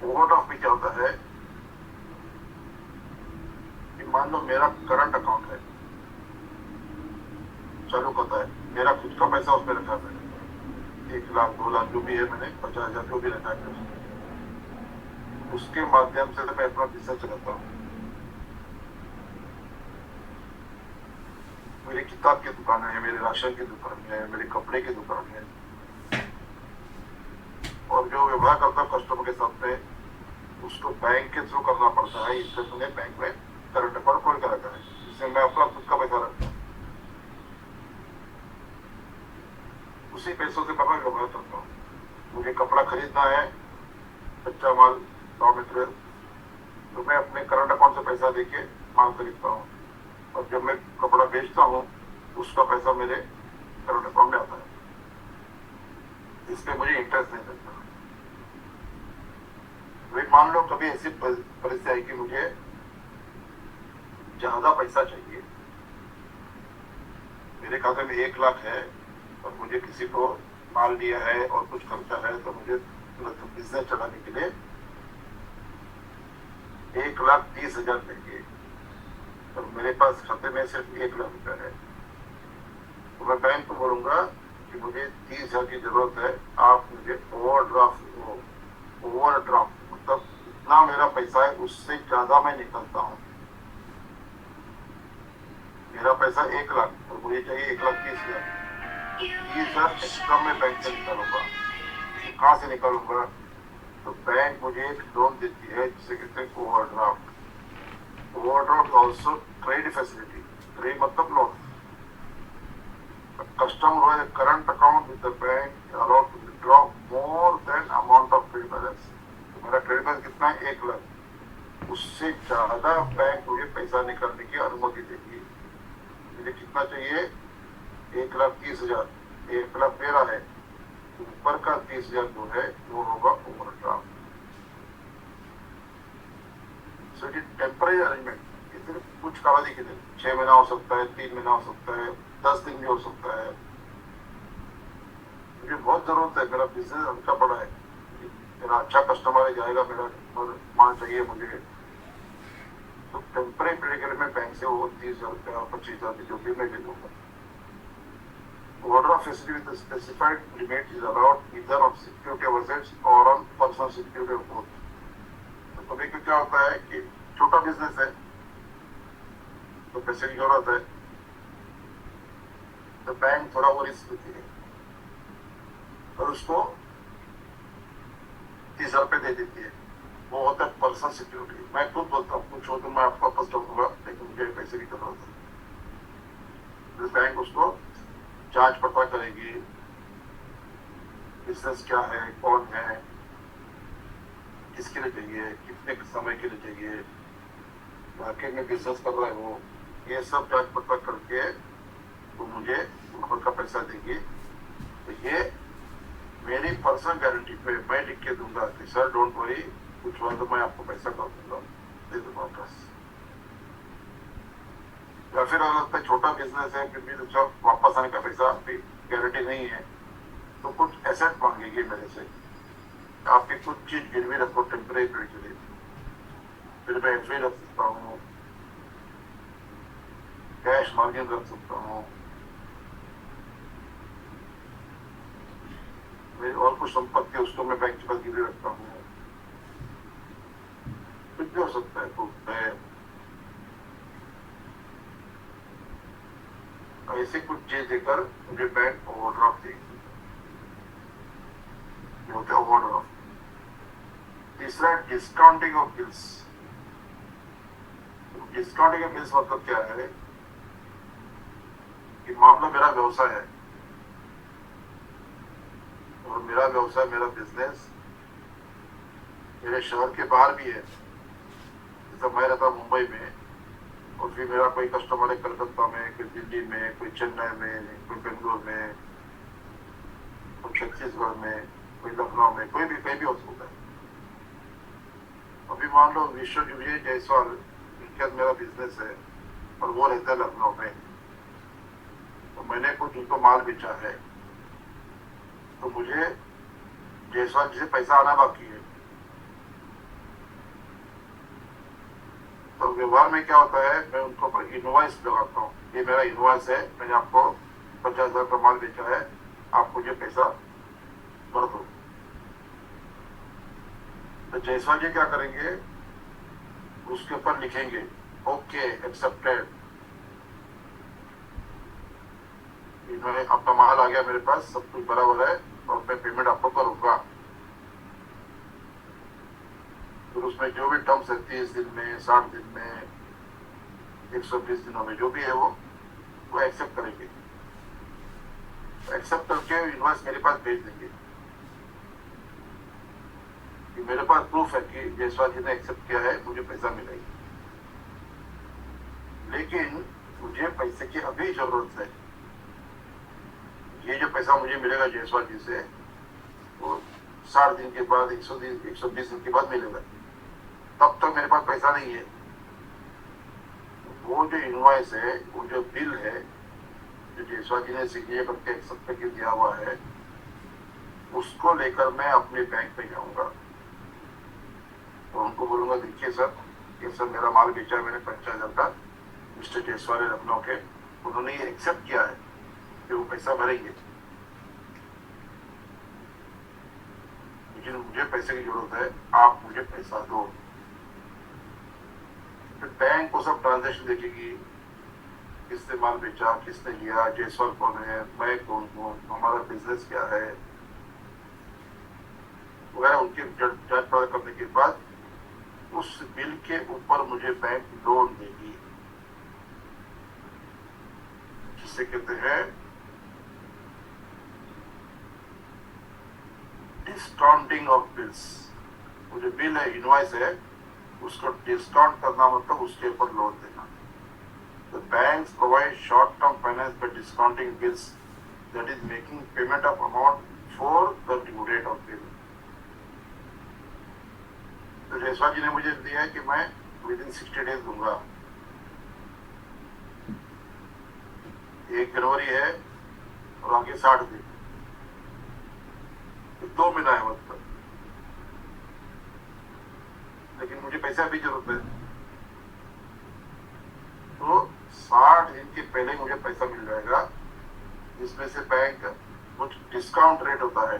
ओवरड्राफ्ट में क्या होता है कि मान लो मेरा करंट अकाउंट है, चालू खाता है, मेरा खुद का पैसा उसमें रखा है, 1 लाख, 2 लाख जो भी है, मैंने 50,000 जो भी रखा है, उसके माध्यम से मैं अपना बिजनेस चलाता हूँ। मेरी किताब की दुकान है, मेरे राशन की दुकान है, मेरे कपड़े की दुकान है, और जो व्यवहार करता हूँ कस्टमर के साथ में, उसको बैंक के थ्रू करना पड़ता है। इसलिए मैंने बैंक में करंट अकाउंट खोल कर रखा है, जिसमें मैं अपना खुद का पैसा रखता हूँ, उसी पैसों से मैं व्यवहार करता हूँ। मुझे कपड़ा खरीदना है, कच्चा माल, रॉ मटेरियल, तो मैं अपने करंट अकाउंट से पैसा देके माल खरीदता हूँ, और जब मैं कपड़ा बेचता हूँ उसका पैसा मेरे करंट अकाउंट में आता है। इसमें मुझे इंटरेस्ट नहीं मिलता। वे मान लो कभी ऐसी परिस्थिति आई कि मुझे ज्यादा पैसा चाहिए, मेरे खाते में 1 लाख है और मुझे किसी को माल दिया है और कुछ खर्चा है, तो मुझे बिजनेस चलाने के लिए 1,30,000 चाहिए, और मेरे पास खाते में सिर्फ 1 लाख रुपया है, तो मैं बैंक को बोलूंगा कि मुझे 30,000 की जरूरत है, आप मुझे ओवरड्राफ्ट मतलब इतना मेरा पैसा है, उससे ज्यादा मैं निकलता हूँ। मेरा पैसा 1 लाख और मुझे चाहिए 1,30,000, 30,000 एक्स्ट्रा मैं बैंक से निकालूंगा। कहाँ से निकालूंगा? तो बैंक मुझे एक लोन देती है जिसे कहते हैं overdraft. Overdraft also trade facility. Trade मतलब loan. Customer who has a current account with the bank is allowed to withdraw more than amount of trade balance. मेरा ट्रेड बैलेंस कितना है? 1 लाख। उससे ज्यादा बैंक मुझे पैसा निकालने की अनुमति देगी। मुझे कितना चाहिए? 1,30,000। 1 लाख मेरा है, ऊपर का 30,000 जो है वो होगा overdraft. So it is temporary arrangement. ये सिर्फ कुछ कालावधि के लिए, 6 महीना हो सकता है, 3 महीना हो सकता है, 10 दिन भी हो सकता है। मुझे बहुत जरूरत है, मेरा बिजनेस हल्का पड़ा है, मेरा अच्छा कस्टमर जाएगा, मेरा माल चाहिए मुझे, तो टेम्परेरी पीरियड के लिए मैं बैंक से वो 30,000 रुपया, 25,000 जो भी मैं दे दूंगा। Overdraft facility with a specified limit is allowed either on security of assets or on personal security of both. तो कभी क्या होता है कि छोटा बिजनेस है तो पैसे की जरूरत है, तो बैंक थोड़ा वो रिस्क लेती है और उसको 30,000 रुपये दे देती है, वो होता है पर्सनल सिक्योरिटी। मैं खुद बोलता हूँ कुछ हो तो मैं आपको वापस करूंगा, लेकिन मुझे पैसे की जरूरत है। इस बैंक उसको जांच पड़ताल करेगी, बिजनेस क्या है, कौन है, किसके लिए चाहिए, कितने समय के लिए चाहिए, मार्केट में बिजनेस कर रहा है वो, ये सब जांच पड़ताल करके वो मुझे ऊपर का पैसा देगी। तो ये मेरी पर्सनल गारंटी पे मैं लिख के दूंगा कि सर डोंट वरी, कुछ हुआ तो मैं आपको पैसा कर दूंगा, दे दूंगा वापस। या फिर अगर लगता है छोटा बिजनेस है फिर भी तो वापस आने का पैसा आपकी गारंटी नहीं है, तो कुछ एसेट मांगेगी मेरे से, आपकी कुछ चीज गिरवी रखो टेम्परेरी पीरियड के लिए, फिर मैं एफ रख सकता हूँ, कैश मार्जिन रख सकता हूँ, मेरी और कुछ संपत्ति है उसको मैं बैंक के पास गिरवी रखता हूँ, कुछ भी हो सकता है। तो मैं ऐसे कुछ चीज देकर मुझे बैंक ओवरड्राफ्ट देगी, होते ओवरड्राफ्ट। तीसरा discounting of bills. Discounting of bills मतलब क्या है कि मामला मेरा व्यवसाय है और मेरा व्यवसाय, मेरा बिजनेस मेरे शहर के बाहर भी है। जैसे मैं रहता मुंबई में और फिर मेरा कोई कस्टमर है कलकत्ता में, कोई दिल्ली में, कोई चेन्नई में, कोई बेंगलोर में, कोई छत्तीसगढ़ में, कोई लखनऊ में, कोई भी कहीं भी हो सकता है। अभी मान लो विश्व विजय जायसवाल, इनका मेरा बिजनेस है और वो रहता है लखनऊ में, तो मैंने कुछ उनको माल बेचा है, तो मुझे जायसवाल जी से पैसा आना बाकी है। तो व्यवहार में क्या होता है, मैं उनको पर इनवॉइस लगाता हूँ, ये मेरा इनवॉइस है, मैंने आपको 50,000 का माल बेचा है, आप मुझे पैसा भर दो। तो जायसवाल जी क्या करेंगे, उसके ऊपर लिखेंगे ओके एक्सेप्टेड, इन्होंने आपका माल आ गया मेरे पास, सब कुछ बराबर है और मैं पेमेंट आपको करूंगा। फिर उसमें जो भी टर्म्स है 30 दिन में, 60 दिन में, 120 दिनों में, जो भी है वो एक्सेप्ट करेंगे। एक्सेप्ट करके इनवॉइस मेरे पास भेज देंगे कि मेरे पास प्रूफ है कि जायसवाल जी ने एक्सेप्ट किया है, मुझे पैसा मिलेगा। लेकिन मुझे पैसे की अभी जरूरत है, ये जो पैसा मुझे मिलेगा जायसवाल जी से वो 60 दिन के बाद, 120 दिन के बाद मिलेगा, तब तक मेरे पास पैसा नहीं है। वो जो इनवॉइस है, वो जो बिल है जो जायसवाल जी ने सिग्नेचर करके एक्सेप्ट करके दिया हुआ है, उसको लेकर मैं अपने बैंक पे जाऊंगा और उनको बोलूंगा देखिए सर, ये सर मेरा माल बेचा है मैंने 50,000 का, मिस्टर जायसवाल लखनऊ के, उन्होंने ये एक्सेप्ट किया है कि वो पैसा भरेंगे, लेकिन मुझे पैसे की जरूरत है, आप मुझे पैसा दो। फिर बैंक को सब ट्रांजेक्शन देखेगी, किसने माल बेचा, किसने लिया, जायसवाल कौन है, मैं कौन हूँ, हमारा बिजनेस क्या है वगैरह, उनकी जांच पड़ताल करने के बाद उस बिल के ऊपर मुझे बैंक लोन देगी, जिसे कहते हैं डिस्काउंटिंग ऑफ बिल्स। वो जो बिल है, इनवॉइस है, उसको डिस्काउंट करना मतलब उसके ऊपर लोन देना। The banks provide short-term finance by discounting bills, that is making payment of amount for the due date of bill. तो जायसवाल जी ने मुझे दिया है कि मैं विदिन 60 डेज दूंगा। 1 जनवरी है और आगे 60 दिन, तो 2 महीना है मतलब, लेकिन मुझे पैसा भी जरूरत है, तो 60 दिन के पहले मुझे पैसा मिल जाएगा, जिसमें से बैंक कुछ डिस्काउंट रेट होता है,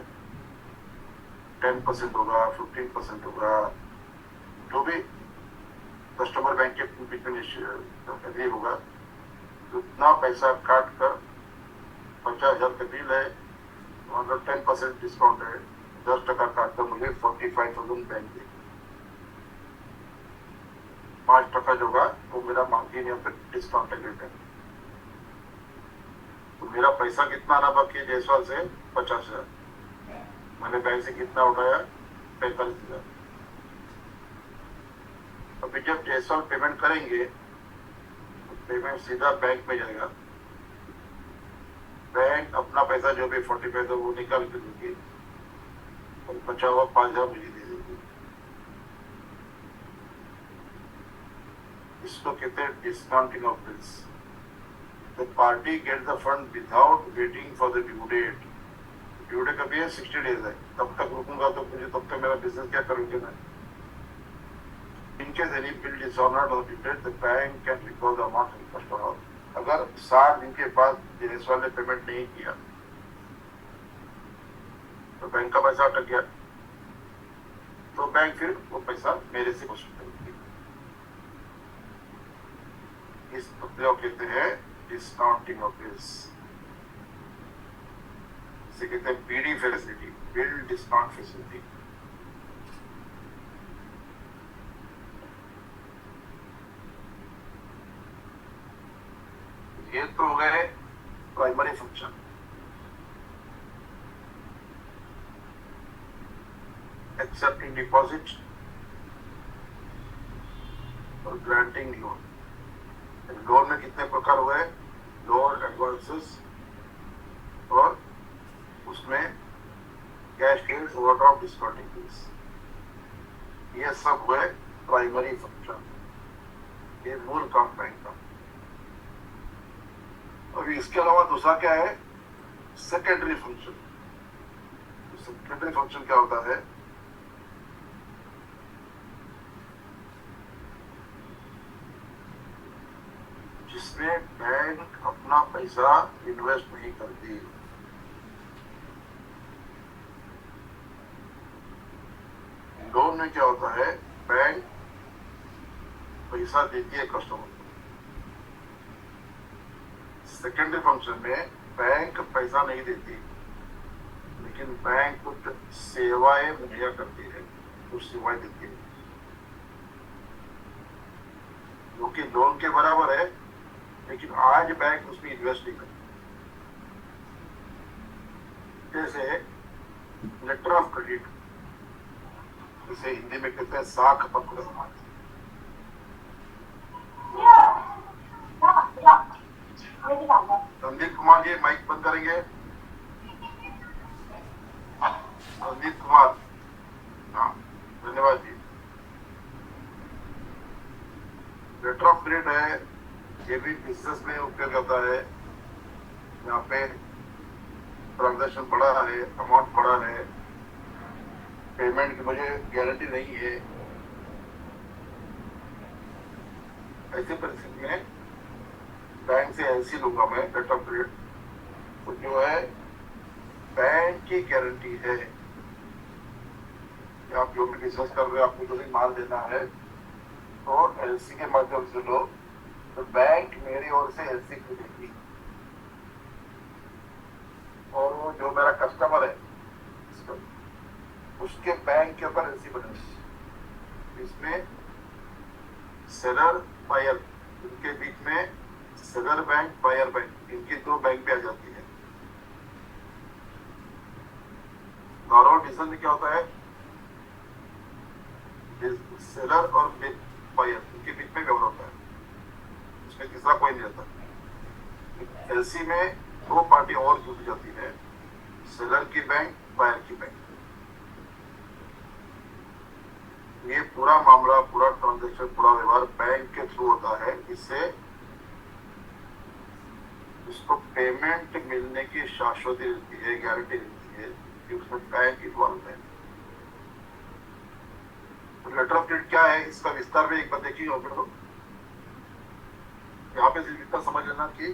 10% होगा, 15% होगा, जो भी कस्टमर बैंक के बीच में एग्री होगा, तो उतना पैसा काट कर 50,000 का बिल है, अगर 10% डिस्काउंट है 10% काटकर मुझे 45,000 बैंक दे, 5% जो होगा वो मेरा मार्जिन या फिर डिस्काउंट एग्रीमेंट है। तो मेरा पैसा कितना आना बाकी है जायसवाल से? 50,000। मैंने बैंक से कितना उठाया? 45,000। अभी जब जायसवाल पेमेंट करेंगे तो पेमेंट सीधा बैंक में जाएगा, बैंक अपना पैसा जो भी 45,000 वो निकाल के देगी और बचा हुआ 5,000 मुझे दे देगी। इसको कहते हैं discounting of bills. The party gets the fund without waiting for the due date. Due date कभी है? 60 डेज है। तब तक रुकूंगा तो मुझे तब तक मेरा बिजनेस क्या करूंगे मैं? In case any bill is honored or delayed, the bank can recover the amount from customer. अगर 60 दिन के बाद जायसवाल ने पेमेंट नहीं किया तो बैंक का पैसा अटक गया, तो बैंक फिर वो पैसा मेरे से वसूल करेगी। इस प्रक्रिया को कहते हैं डिस्काउंटिंग ऑफ बिल्स। इसे कहते हैं BD facility, bill discount facility. ये तो हो गए प्राइमरी फंक्शन। एक्सेप्टिंग डिपॉजिट और ग्रांटिंग लोन। लोन में कितने प्रकार हुए? लोन, एडवांसेस और उसमें cash credit, overdraft, discounting fees. ये सब हुए प्राइमरी फंक्शन, ये मूल काम बैंक का। अभी इसके अलावा दूसरा क्या है? Secondary function. सेकेंडरी फंक्शन क्या होता है? जिसमें बैंक अपना पैसा इन्वेस्ट नहीं करती। लोन में क्या होता है? बैंक पैसा देती है कस्टमर को। सेकेंडरी फंक्शन में बैंक पैसा नहीं देती, लेकिन बैंक कुछ सेवाएं मुहैया करती है, कुछ सेवाएं देती है जो कि लोन के बराबर है, लेकिन आज बैंक उसमें इन्वेस्ट नहीं करती। जैसे लेटर ऑफ क्रेडिट, जिसे हिंदी में कहते हैं साख पत्र। संदीप कुमार जी माइक बंद करेंगे। संदीप कुमार, हाँ धन्यवाद जी। लेटर ऑफ क्रेडिट है, ये भी बिजनेस में उपयोग होता है। यहाँ पे ट्रांजैक्शन बड़ा है, अमाउंट बड़ा है, पेमेंट की मुझे गारंटी नहीं है, ऐसी परिस्थिति में बैंक से एलसी लूंगा मैं, लेटर ऑफ क्रेडिट, तो जो है बैंक की गारंटी है कि आप जो भी बिजनेस कर रहे हो, आपको जो भी माल देना है तो एलसी के माध्यम से लो, तो बैंक मेरी ओर से एलसी खरीदेगी और वो जो मेरा कस्टमर है उसके बैंक के ऊपर एलसी बनेगी। इसमें सेलर बायर, इनके बीच में सेलर बैंक, बायर बैंक, इनकी दो बैंक पे आ जाती है। नॉर्मल डिसीजन में क्या होता है? सेलर और बायर, इनके बीच में व्यवहार होता है, इसमें तीसरा कोई नहीं रहता। एलसी में दो पार्टी और जुड़ जाती है, सेलर की बैंक, बायर की बैंक। ये पूरा मामला, पूरा ट्रांजैक्शन, पूरा व्यवहार बैंक के थ्रू होता है। इससे उसको पेमेंट मिलने की शाश्वती रहती है, गारंटी रहती है कि उसमें बैंक इन्वॉल्व है। तो लेटर ऑफ क्रेडिट क्या है, इसका विस्तार में एक बार देखिए। यहाँ पे सिर्फ इतना समझ लेना कि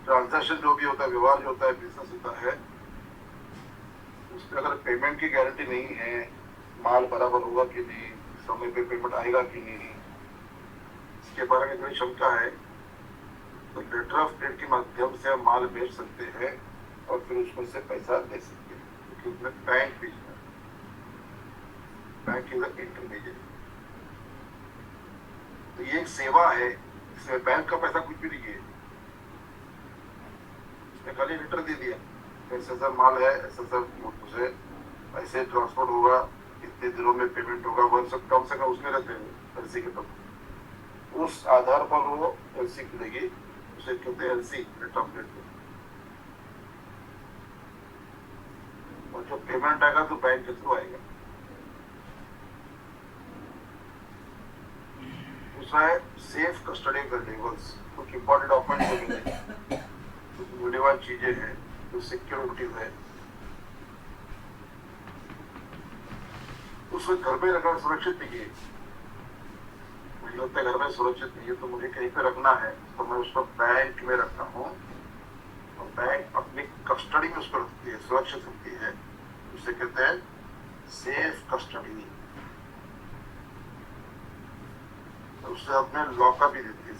ट्रांजैक्शन जो भी होता है, व्यवहार जो होता है, बिजनेस होता है, उसमें अगर पेमेंट की गारंटी नहीं है, माल बराबर होगा कि नहीं, समय पे पेमेंट आएगा कि नहीं, इसके बारे में थोड़ी शंका है, तो लेटर ऑफ क्रेडिट के माध्यम से हम माल बेच सकते हैं और फिर उसमें से पैसा ले सकते हैं, क्योंकि उसमें बैंक भी है, बैंक इज इंटरमीडिएट। तो ये एक सेवा है, इसमें बैंक का पैसा कुछ भी नहीं है, उसने खाली लेटर दे दिया, ऐसा ऐसा माल है, ऐसा ऐसा उसे ऐसे ट्रांसपोर्ट होगा, इतने दिनों में पेमेंट होगा, वन सब कम से कम उसमें रहते हैं एलसी के तब, उस आधार पर वो एलसी मिलेगी, उसे कहते हैं एलसी, लेटर ऑफ क्रेडिट। और जब पेमेंट आएगा तो बैंक के थ्रू आएगा। दूसरा है safe custody of the labels, कुछ इंपॉर्टेंट डॉक्यूमेंट मिलेंगे, कुछ मूल्यवान चीजें हैं, कुछ सिक्योरिटी है, उसको घर में रखना सुरक्षित नहीं है। मुझे लगता है घर में सुरक्षित नहीं है, तो मुझे कहीं पे रखना है, तो मैं उसको बैंक में रखता हूँ, और बैंक अपनी कस्टडी में उसको रखती है, सुरक्षित रखती है, उसे कहते हैं सेफ कस्टडी। तो उससे अपने लॉकर भी देती है।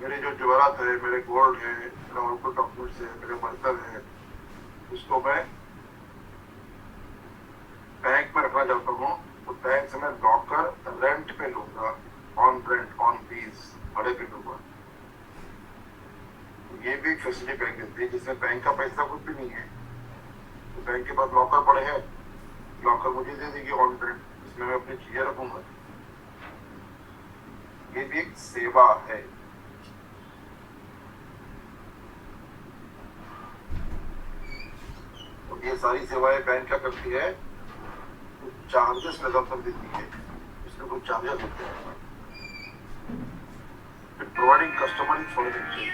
मेरे जो जवाहरात है, मेरे गोल्ड है, मेरा और कुछ डॉक्यूमेंट्स है, मेरे बर्तन है, उसको मैं बैंक में रखना चाहता हूँ, तो बैंक से मैं लॉकर रेंट पे लूंगा, ऑन रेंट, ऑन लीज, भाड़े पे लूंगा। ये भी एक फैसिलिटी बैंक देती है, जिसमें बैंक का पैसा कुछ भी नहीं है, तो बैंक के पास लॉकर पड़े हैं, लॉकर मुझे दे देगी ऑन रेंट, इसमें मैं अपनी चीजें रखूंगा। ये भी एक सेवा है। तो ये सारी सेवाएं बैंक क्या करती है, चार्जेस लगाकर देती है, इसमें कुछ चार्जेस होते हैं। Providing customer in foreign exchange,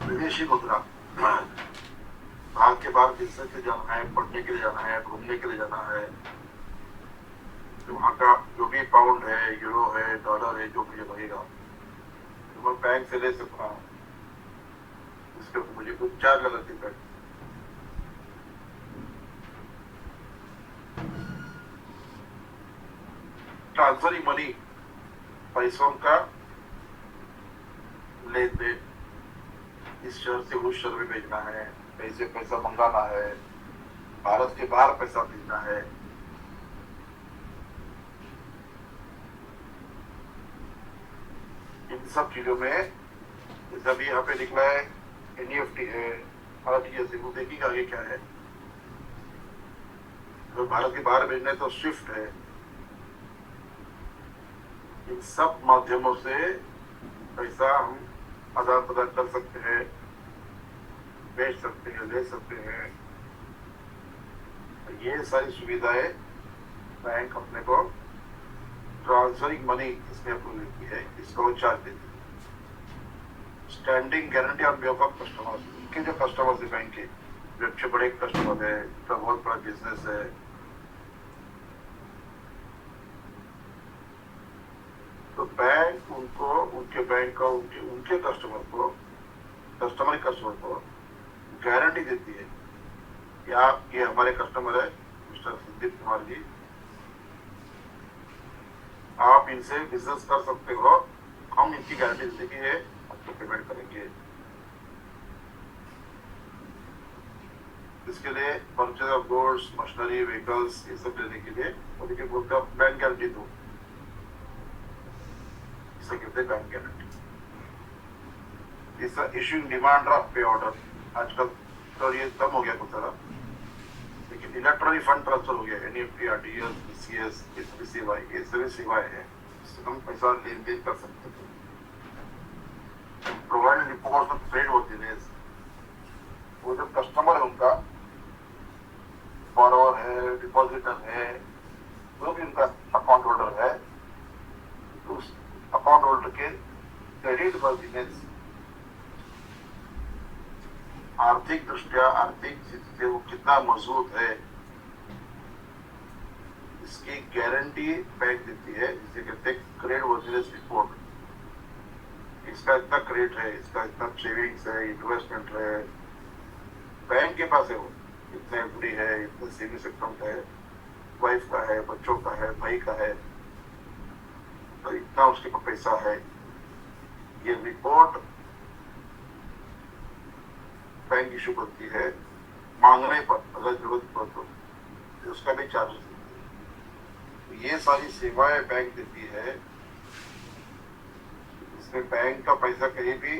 विदेशी मुद्रा, भारत के बाहर बिजनेस के जाना है, पढ़ने के लिए जाना है, घूमने के लिए जाना है, तो वहाँ का जो भी पाउंड है, यूरो है, डॉलर है, जो मुझे लगेगा, तो मैं बैंक से ले सकता हूँ, इसके मुझे कुछ चार्ज लगती है। ट्रांसफरिंग मनी, पैसों का लेन देन, इस शहर से उस शहर में भेजना है, पैसे पैसा मंगाना है, भारत के बाहर पैसा भेजना है, इन सब चीजों में जैसा भी यहाँ पे लिखा है एनईएफटी है, आरटीजीएस है, वो देखिएगा आगे क्या है। तो भारत के बाहर भेजना है तो स्विफ्ट है। इन सब माध्यमों से पैसा हम आदान प्रदान कर सकते हैं, बेच सकते हैं, ले सकते हैं। ये सारी सुविधाएं बैंक अपने को ट्रांसफरिंग मनी इसमें अप्रूव देती है, इसको चार्ज देती है। Standing guarantee on behalf of customers, इनके जो कस्टमर्स है बैंक के, जो अच्छे बड़े कस्टमर है, इनका बहुत बड़ा बिजनेस है, तो बैंक उनको, उनके बैंक का, उनके कस्टमर को गारंटी देती है कि आप, ये हमारे कस्टमर है मिस्टर संदीप कुमार जी, आप इनसे बिजनेस कर सकते हो, हम इनकी गारंटी देते कि ये आपको पेमेंट करेंगे। इसके लिए purchase of goods, machinery, vehicles, ये सब लेने के लिए उनके बोलते हैं बैंक गारंटी दो, इसे कहते हैं बैंक गारंटी। इस इश्यूइंग डिमांड ड्राफ्ट पे ऑर्डर, आजकल तो ये कम हो गया कुछ सारा, लेकिन इलेक्ट्रॉनिक फंड ट्रांसफर हो गया, एनईएफटी, आरटीजीएस, बीसीएस, ये सभी सेवाएं हैं, इससे हम पैसा लेन देन कर सकते हैं। प्रोवाइडिंग रिपोर्ट्स ऑफ ट्रेड वर्थिनेस, वो जो कस्टमर है उनका, बॉरोवर है, डिपॉजिटर है, जो भी उनका अकाउंट होल्डर है, उस अकाउंट होल्डर के क्रेडिट वर्थिनेस, आर्थिक दृष्टिया, आर्थिक स्थिति से वो कितना मजबूत है, इसकी गारंटी बैंक देती है, जिसे कहते हैं क्रेडिट वर्थिनेस रिपोर्ट। इसका इतना क्रेडिट है, इसका इतना सेविंग्स है, इन्वेस्टमेंट है, बैंक के पास है, वो इतना एफडी है, इतना सेविंग्स अकाउंट है, वाइफ का है, बच्चों का है, भाई का है, तो इतना उसके पास पैसा है, ये रिपोर्ट बैंक इशू करती है मांगने पर, अगर जरूरत पड़े तो उसका भी चार्जेस देती है। ये सारी सेवाएं बैंक देती है, इसमें बैंक का पैसा कहीं भी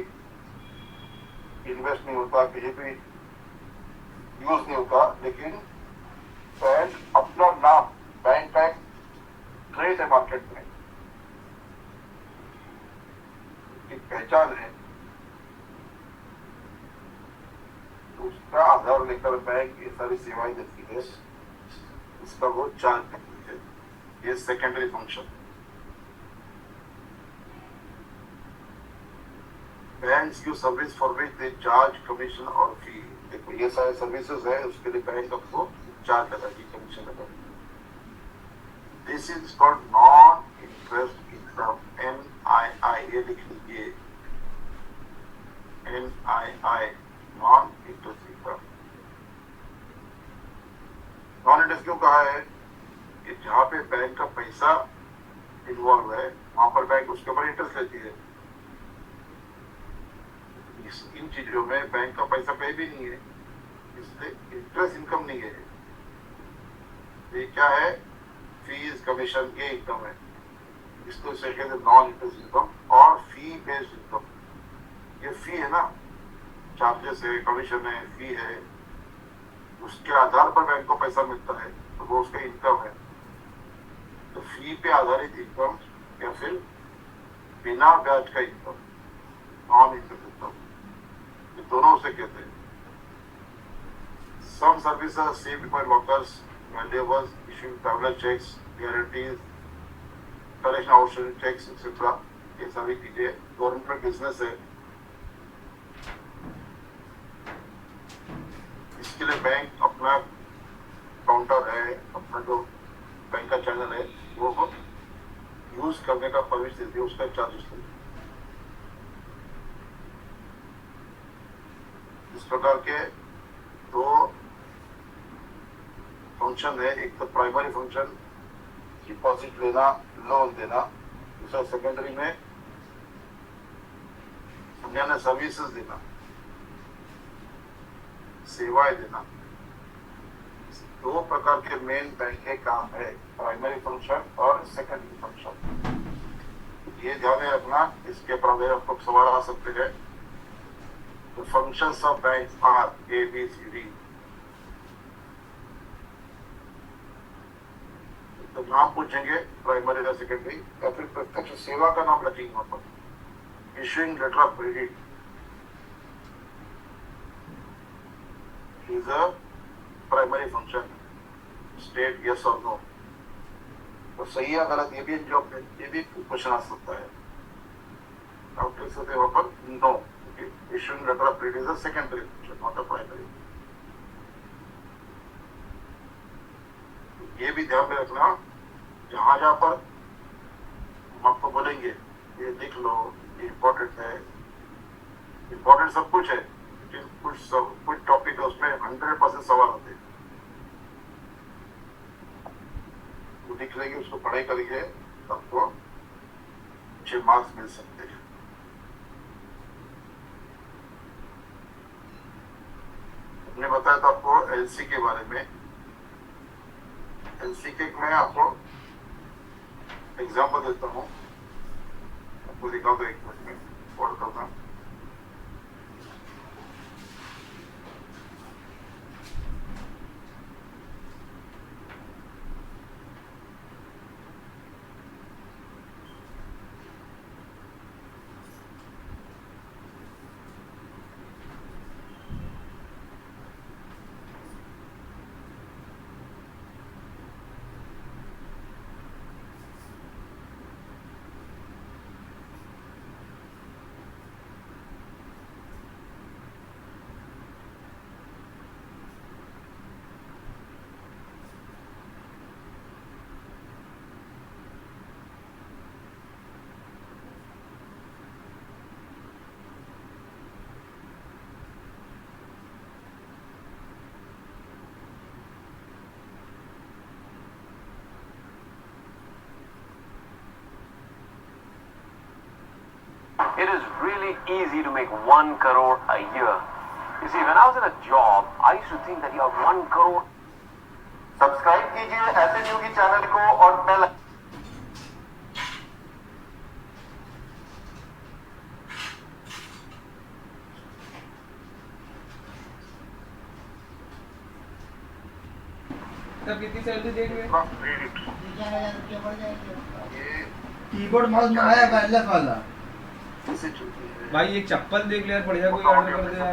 इन्वेस्ट नहीं होता, कहीं भी यूज नहीं होता, लेकिन बैंक अपना नाम, बैंक का एक ट्रेस है मार्केट में, एक पहचान है, तो उसका आधार लेकर बैंक ये सारी सेवाएं देती है, इसका वो चार्ज करती है। ये secondary function. Banks give service for which they charge commission और फी। देखो ये सारे सर्विसेज है, उसके लिए बैंक आपको चार्ज लगाएगी, कमीशन लगाएगी। This is called non interest income, NII, ये लिख लीजिए, NII, non interest income. Non interest क्यों कहा है कि जहां पे बैंक का पैसा इन्वॉल्व है वहां पर बैंक उसके ऊपर इंटरेस्ट लेती है। इन चीजों में बैंक का पैसा कहीं भी नहीं है, इसलिए इंटरेस्ट इनकम नहीं है। ये क्या है? फीस कमीशन के इनकम है, इसको कहते हैं नॉन इंटरेस्ट इनकम और फी बेस्ड इनकम। ये फी है ना, चार्जेस है, कमीशन है, फी है, उसके आधार पर बैंक को पैसा मिलता है, तो वो उसका इनकम है। तो फी पे आधारित इनकम या फिर बिना ब्याज का इनकम, नॉन इंटरेस्ट इनकम, ये दोनों उसे कहते हैं। Some services saved by lockers, valuables, issuing traveller cheques, guarantees, collection outstanding cheques etcetera, ये सारी चीजें गवर्नमेंट में बिजनेस है। इसके लिए बैंक अपना काउंटर है, अपना जो बैंक का चैनल है वो यूज करने का परमिशन देती है, उसका चार्जेस लेती है। इस प्रकार के दो फंक्शन है, एक तो प्राइमरी फंक्शन डिपॉजिट लेना, लोन देना, दूसरा सेकेंडरी में अन्य सर्विसेज देना, सेवाएं देना। दो प्रकार के मेन बैंक के काम है, प्राइमरी फंक्शन और सेकेंडरी फंक्शन। ये ध्यान में रखना, इसके पर आपको सवाल आ सकते हैं। The functions of banks are A, B, C, D. तो नाम पूछेंगे प्राइमरी या सेकेंडरी, या फिर प्रत्यक्ष सेवा का नाम रखेंगे वहां पर। Issuing letter of credit is a primary function. State yes or no. तो सही या गलत ये भी क्वेश्चन आ सकता है। आप लिख सकते हैं वहां पर no, issuing letter of credit is a secondary function, not a primary. ये भी ध्यान में रखना, जहां जहां पर हम आपको बोलेंगे ये लिख लो, ये इम्पोर्टेंट है, इम्पोर्टेंट सब कुछ है, कुछ टॉपिक है उसमें 100% सवाल आते हैं, वो लिख लेंगे, उसको पढ़ाई करेंगे, आपको अच्छे मार्क्स मिल सकते हैं। हमने बताया था आपको एलसी के बारे में। एलसी के मैं आपको एग्जाम्पल देता हूँ, आपको दिखाऊंगा, एक मिनट में और करता हूँ। It is really easy to make 1 crore a year. You see, when I was in a job, I used to think that you have 1 crore. Subscribe कीजिए ऐसे न्यू की चैनल को और बेल तब कितनी सैलरी देंगे? कीबोर्ड माउस मंगाया wireless वाला। भाई एक चप्पल देख ले यार, बढ़िया कोई ऑर्डर कर दे यार।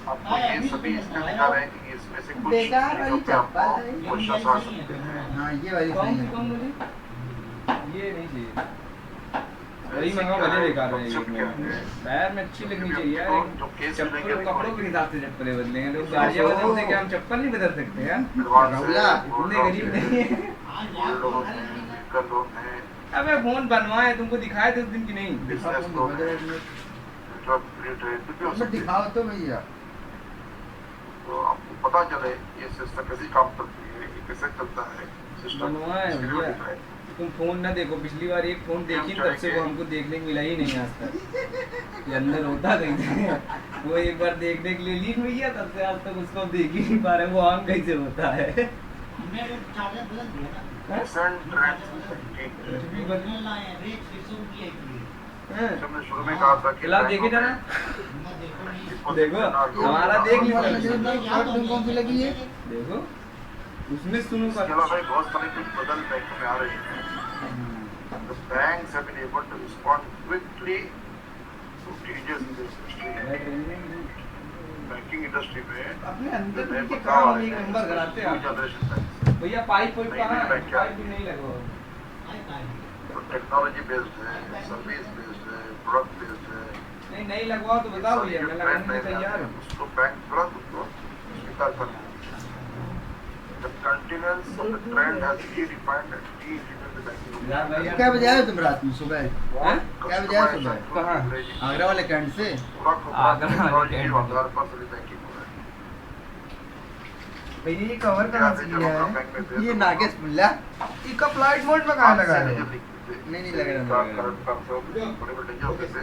आपको ये सभी इसमें दिखा रहे हैं कि इसमें से कुछ बेकार वाली चीजों पे आपको चप्पल है। क्वेश्चंस आ सकते हैं। हाँ ये वाली कौन सही सी है। कौन बोली? ये नहीं चाहिए। वही मंगाओ, भले बेकार है ये। पैर में अच्छी लगनी चाहिए यार। चप्पल कपड़ों के हिसाब से चप्पलें बदलेंगे, लोग गाड़ियाँ बदलते क्या हम चप्पल नहीं बदल सकते यार? इतने गरीब नहीं है। अबे फोन बनवाए तुमको दिखाए थे उस दिन की नहीं? उसमें दिखाओ तो भैया। तो आपको पता चले ये सिस्टम कैसे काम करती है, ये कैसे चलता है सिस्टम। बनवाए भैया, तुम फोन ना देखो। पिछली बार एक फोन देखी तब से वो हमको देखने को मिला ही नहीं आज तक। ये अंदर होता कहीं वो एक बार देखने के लिए ली भैया, तब से आज तक उसको देख ही नहीं पा रहे वो ऑन कैसे होता है। हमने शुरू में कहा था कि खिलाफ देखे जाना, देखो हमारा देख लीजिए। तुम कौन सी लगी है? देखो उसमें सुनो पर भाई बहुत सारे कुछ बदल बैंक में आ रहे हैं। The banks have been able to respond quickly to changes in this industry. Banking industry में अपने अंदर के काम एक नंबर कराते हैं जनरेशन भैया। पाइप कोई कहाँ है? पाइप भी नहीं लगा। तो टेक्नोलॉजी बेस्ड है, सर्विस बेस्ड है, प्रोडक्ट बेस्ड है। नहीं लगवाओ तो बताओ भैया, मैं लगाने के लिए तैयार हूँ। उसको बैंक तुरंत उसको स्वीकार करना है। The continuance of the trend has redefined and reinvented the banking. क्या बजे आए तुम रात में सुबह? हैं? क्या बजे आए सुबह? कहाँ? आगरा वाले कैंट से? आगरा वाले कैंट से। आधार पर सभी बैंकिंग हो रहा है। भैया ये कवर कहाँ से लिया है? ये नागेश मुल्ला। इसका फ्लाइट मोड में कहाँ लगा है? नहीं लग रहा। बड़े-बड़े जो जैसे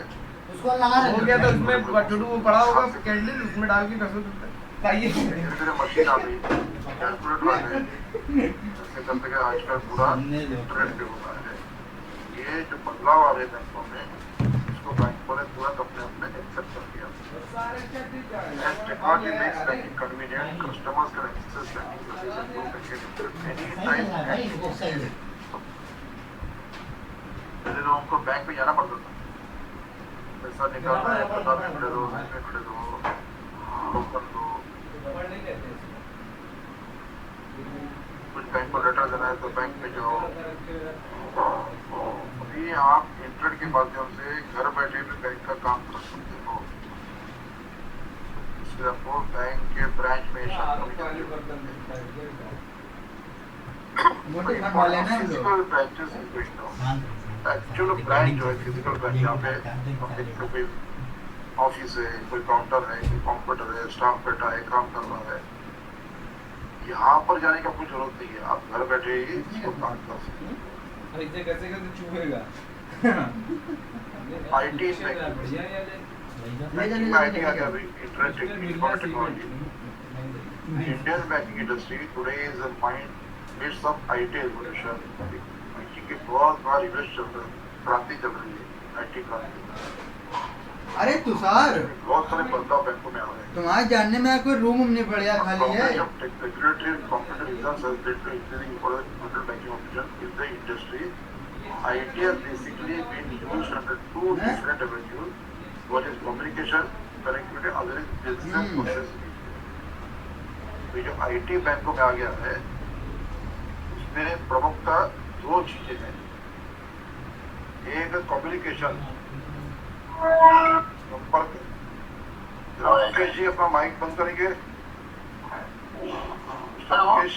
उसको लगा हो गया तो उसमें बटडू पड़ा होगा कैंडल, उसमें डाल के कसो सकते हैं। पाइए धीरे-धीरे मशीन आ गई, कैलकुलेटर आ गए। ऐसे करते के आजकल पूरा ट्रेंड हो रहा है। ये जो बदलाव आ रहे हैं बैंकों में, इसको बैंकों ने तुरंत अपने एक्सेप्ट कर लिया। As technology makes banking convenient, customers can access banking services through anytime, anywhere. पहले लोगों को बैंक में जाना पड़ता था, पैसा निकालना है, पता में खड़े दो, बैंक में खड़े दो, टोकन दो, कुछ बैंक को लेटर देना है तो बैंक में जाओ। अभी आप इंटरनेट के माध्यम से घर बैठे भी बैंक का काम कर सकते हो। इसलिए आपको बैंक के ब्रांच में फिजिकल ब्रांचेस एक्चुअल ब्रांच जो है फिजिकल ब्रांच, यहाँ पे कोई ऑफिस है, कोई काउंटर है, कोई कंप्यूटर है, स्टाफ बैठा है, काम कर रहा है, यहाँ पर जाने की आपको जरूरत नहीं है। आप घर बैठे ही इसको काम कर सकते हैं। ऐसे कैसे कैसे चुभेगा? आईटी आईटी आ गया, interesting technology. Indian banking industry today is a mind midst of IT revolution. Banking के बहुत बड़ा रिवर्स चल रहा है, क्रांति चल रही है, आईटी क्रांति। अरे तुषार, बहुत सारे बदलाव बैंकों में आ रहे हैं। तुम्हारे जानने में कोई रूम हमने बढ़िया खाली है? Regulatory and competitive results has led to increasing importance in digital banking operations in the industry. IT has basically been used under two different avenues. One is communication, connectivity, other is business processing. तो जो IT बैंकों में आ गया है, उसमें प्रमुखता दो चीजें हैं। एक कम्युनिकेशन, संपर्क। राकेश जी अपना माइक बंद करेंगे। राकेश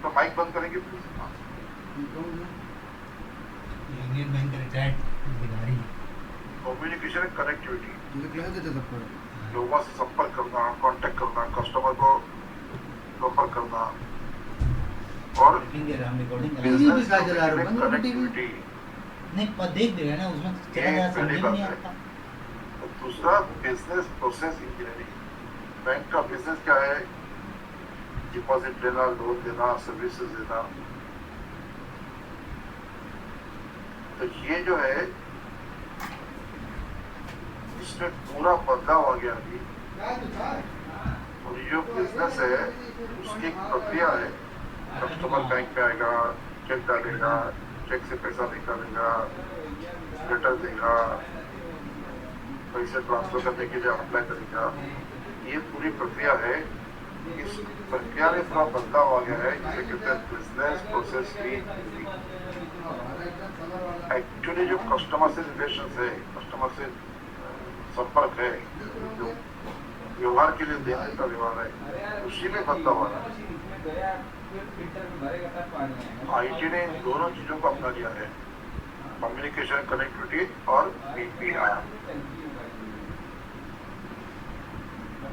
तो माइक बंद करेंगे प्लीज। इंडियन बैंक रिटायर्ड अधिकारी। कम्युनिकेशन कनेक्टिविटी, सबको लोगों से संपर्क करना, कांटेक्ट करना, कस्टमर को संपर्क करना, और टीवी भी का चला रहा है, बंद करो टीवी। कनेक्टिविटी। नहीं पर देख देगा ना उसमें चला ये गया पहली समझ बात नहीं है। आता। तो दूसरा बिजनेस प्रोसेस इंजीनियरिंग। बैंक का बिजनेस क्या है? डिपॉजिट लेना, लोन देना, सर्विसेज देना। तो ये जो है इसमें पूरा बदलाव आ गया अभी। और ये जो बिजनेस है उसकी एक प्रक्रिया है। कस्टमर बैंक पे आएगा, चेक डालेगा, चेक से पैसा निकालेगा, लेटर देगा, पैसे ट्रांसफर करने के लिए अप्लाई करेगा। ये पूरी प्रक्रिया है। इस प्रक्रिया में थोड़ा बदलाव आ गया है, जिसे कहते हैं बिजनेस प्रोसेस की। एक्चुअली जो कस्टमर से रिलेशन है, कस्टमर से संपर्क है, जो व्यवहार के लिए देने का व्यवहार है, उसी में बदलाव आ रहा है। आईटी ने इन दोनों चीजों को अपना लिया है, कम्युनिकेशन, कनेक्टिविटी और पीपीआर।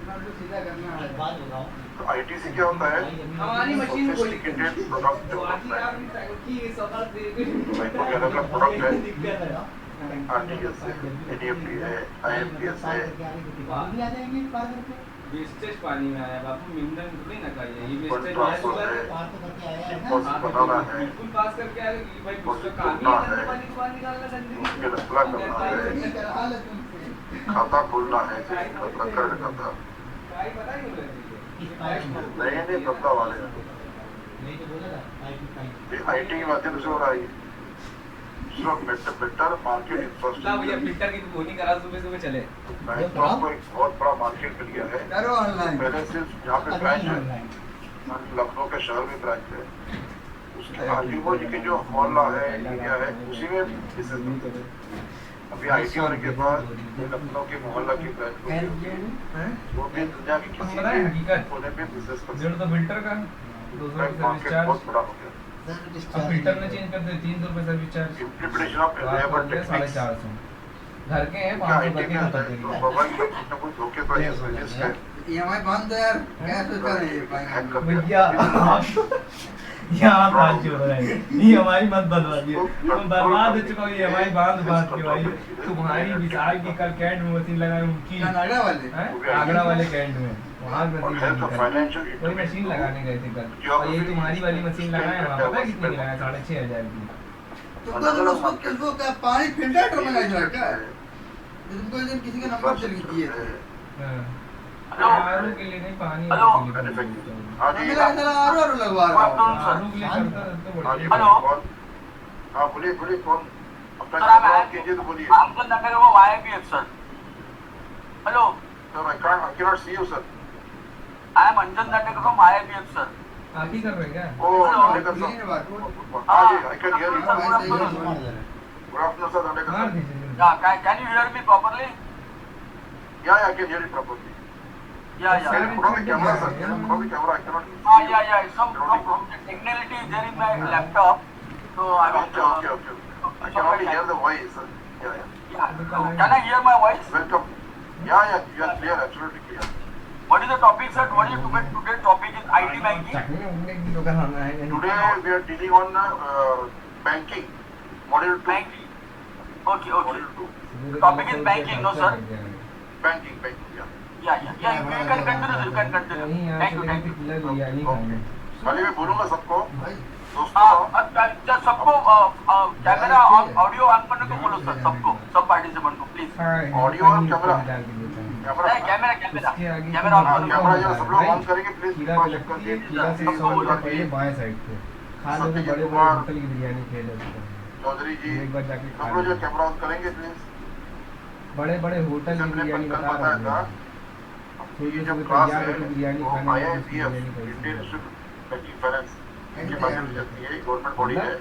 बात बताओ तो आईटी से क्या होता है? हमारी मशीन को सोफिस्टिकेटेड प्रोडक्ट डेवलपमेंट। बैंकों के अलग अलग प्रोडक्ट है, आरटीजीएस है, एनईएफटी है, आईएमपीएस है। वेस्टेज पानी में आया बाबू, मिनरल थोड़ी ना खाइए। ये फंड वेस्टेज ट्रांसफर है, पार तो करके आया है ना। डिपॉजिट बनाना है, बिल्कुल पास करके आएगा कि भाई उसका काम ही है गंदे पानी को बाहर निकालना, गंदगी उसके अप्लाई करना है, खाता खोलना है, खाता करंट खाता। भाई पता ही नहीं लगती इस पाइप में नए नए बदलाव वाले हैं। नहीं तो बोला था पाइप ये आईटी के माध्यम से हो रहा है। बेटर मार्केट ला इंफ्रास्ट्रक्चर। भैया फिल्टर की बोनी करा, सुबह सुबह चले। बैंक तो आपको एक बहुत बड़ा मार्केट मिल गया है। करो ऑनलाइन पहले सिर्फ जहाँ पे ब्रांच है, लखनऊ के शहर में ब्रांच है, उसके आजू बाजू के जो मोहल्ला है, एरिया है, उसी में बिजनेस होता है। अभी आईटी होने के बाद लखनऊ के मोहल्ला की ब्रांच वो भी दुनिया की किसी बताएं भी हकीकत। कोने पे बिजनेस कर डेढ़ तो फिल्टर का 200 बैंक रुपये सर्विस मार्केट चार्ज। बहुत बड़ा हो गया। अब फिल्टर में चेंज कर दे 300 रुपये service charge. Implementation of reliable techniques. 450। घर के हैं क्या 500 आईटी करके में आता खत्म है तो करिए। मोबाइल में कुछ ना कुछ धोखेबाजी सर्विस है, ईएमआई बंद है यार, कैसे कर रही है हैक कर भैया दिया। यहाँ बात हो रहा है, ये हमारी मत बदलवा दिए, तुम बर्बाद हो चुका हो। ये हमारी बात के भाई, तुम्हारी विशाल की कल कैंट में मशीन लगाए, उनकी नागड़ा वाले हैं? आगरा वाले कैंट में वहाँ और मशीन हेल्थ लगी कल। फाइनेंशियल वही मशीन लगाने गए थे कल, और ये तुम्हारी वाली मशीन लगाए वहाँ, पता है कितनी की लगाए? 6500 की। तो कल उसको किसको क्या पानी फिल्टर में लगा क्या? तुमको एक दिन किसी का नंबर चल दिए थे। हाँ। हेलो। आलू के लिए नहीं, पानी हेलो। के लिए मैन्युफैक्चरिंग। हाँ जी, हमें लगा था आरो लगवा रहा हूँ। आलू के लिए करता तो हाँ जी, बढ़िया। हेलो। कौन? हाँ बोलिए बोलिए, कौन? अपना सर, नाम मैं- कीजिए तो बोलिए। रामचंद्र नगर वो YIPF sir. Hello, sir I cannot see you, sir. I am Anjan Nagar from YIPF sir. आप ही कर रहे हैं क्या? Oh, Dandekar sir. ये बात। हाँ जी, I can hear you. हाँ, Good afternoon, sir, Dandekar मार sir. दीजिए। Can you hear me properly? Yeah, I can hear you properly. या Can you put on the camera, sir? Can you put on the camera? I cannot see you. या some technicality is there in my laptop, so I will Okay. I can only hear the voice, sir. Yeah. Can I hear my voice? Welcome. Yeah, you are clear, absolutely clear. What is the topic, sir? What is today's topic is IT banking. चखने उंगली की दुकान आना है। Today we are dealing on banking, module 2. Banking. Okay. Module 2. Topic is banking, no, sir? Banking, yeah. Yeah. You can continue. You can continue. नहीं यहाँ Thank से you. लेके किला लिया नहीं खाने। खाली मैं बोलूंगा सबको, भाई दोस्तों, सबको कैमरा ऑडियो ऑन करने को बोलो सर, सबको, सब पार्टिसिपेंट को प्लीज। Audio और camera? कैमरा कैमरा इसके आगे कैमरा ऑन हाँ, करो। कैमरा जो सब लोग ऑन करेंगे प्लीज। खीरा पे लगती है, खीरा से सबको 100 बोलो रुपये बाएं साइड पे। खा लो तो सत्यजीत बड़े बड़े कुमार, होटल की बिरयानी खेल लेते हैं। चौधरी जी, एक बार जाके खा सब लोग जो लो। कैमरा ऑन करेंगे प्लीज। बड़े बड़े होटल की हमने बिरयानी कल बता बताया रहे था, हैं। ये जो सुबह क्लास तैयार है होकर बिरयानी वो खाने में IIPF, बिरयानी इंडियन खाई। इंस्टीट्यूट बैंकिंग फाइनेंस के माध्यम से चलती है, गवर्नमेंट बॉडी है।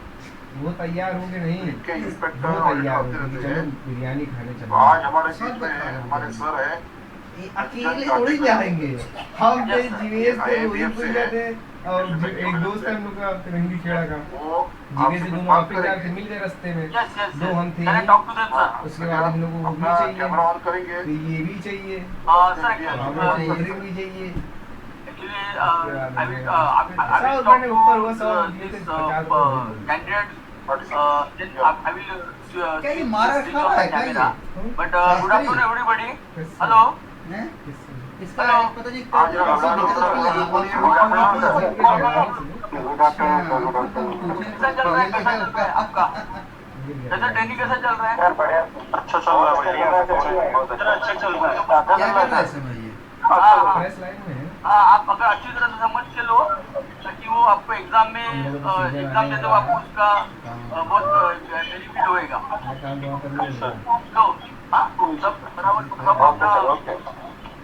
वो तैयार होंगे नहीं, इनके इंस्पेक्टर वो ऑडिट तैयार होते होंगे कि रहते चलो हैं। बिरयानी खाने तो चलो। आज हमारे बीच में हमारे सर है, अकेले थोड़ी जाएंगे हम। तो जीवेश को रोहित को जाते और एक दोस्त है हम लोग का तिरंगी खेड़ा का, वो जीवेश आपसे से कुछ दोनों बात ऑफिस जाके करेंगे। मिल गए रास्ते में। यस दो हम थे can I talk to them sir? उसके बाद हम लोग को वो भी अपना चाहिए, कैमरा ऑन करेंगे। तो ये भी चाहिए, सर हमें टेलरिंग भी चाहिए। एक्चुअली उसके बाद I में will सौ talk मैंने ऊपर हुआ, to सौ this दिए थे, 50 रुपये candidate participants. then I will क्या ये मारा खा रहा है क्या ये? but good afternoon everybody. Hello. हैं? इसका Hello. पता नहीं आज क्या गुड आफ्टरनून कैसा चल रहा है आपका? कैसा ट्रेनिंग कैसा चल रहा है? अच्छा चल रहा है भैया, बहुत अच्छा चल रहा है। क्या कर रहा है समय ये? फ्रेश लाइन में है। आप अगर अच्छी तरह से समझ के लो ताकि वो आपको एग्जाम में एग्जाम देते वक्त आपको उसका बहुत बेनिफिट होएगा। मैं काम जमा कर लूँ। तो सब बराबर सब अपना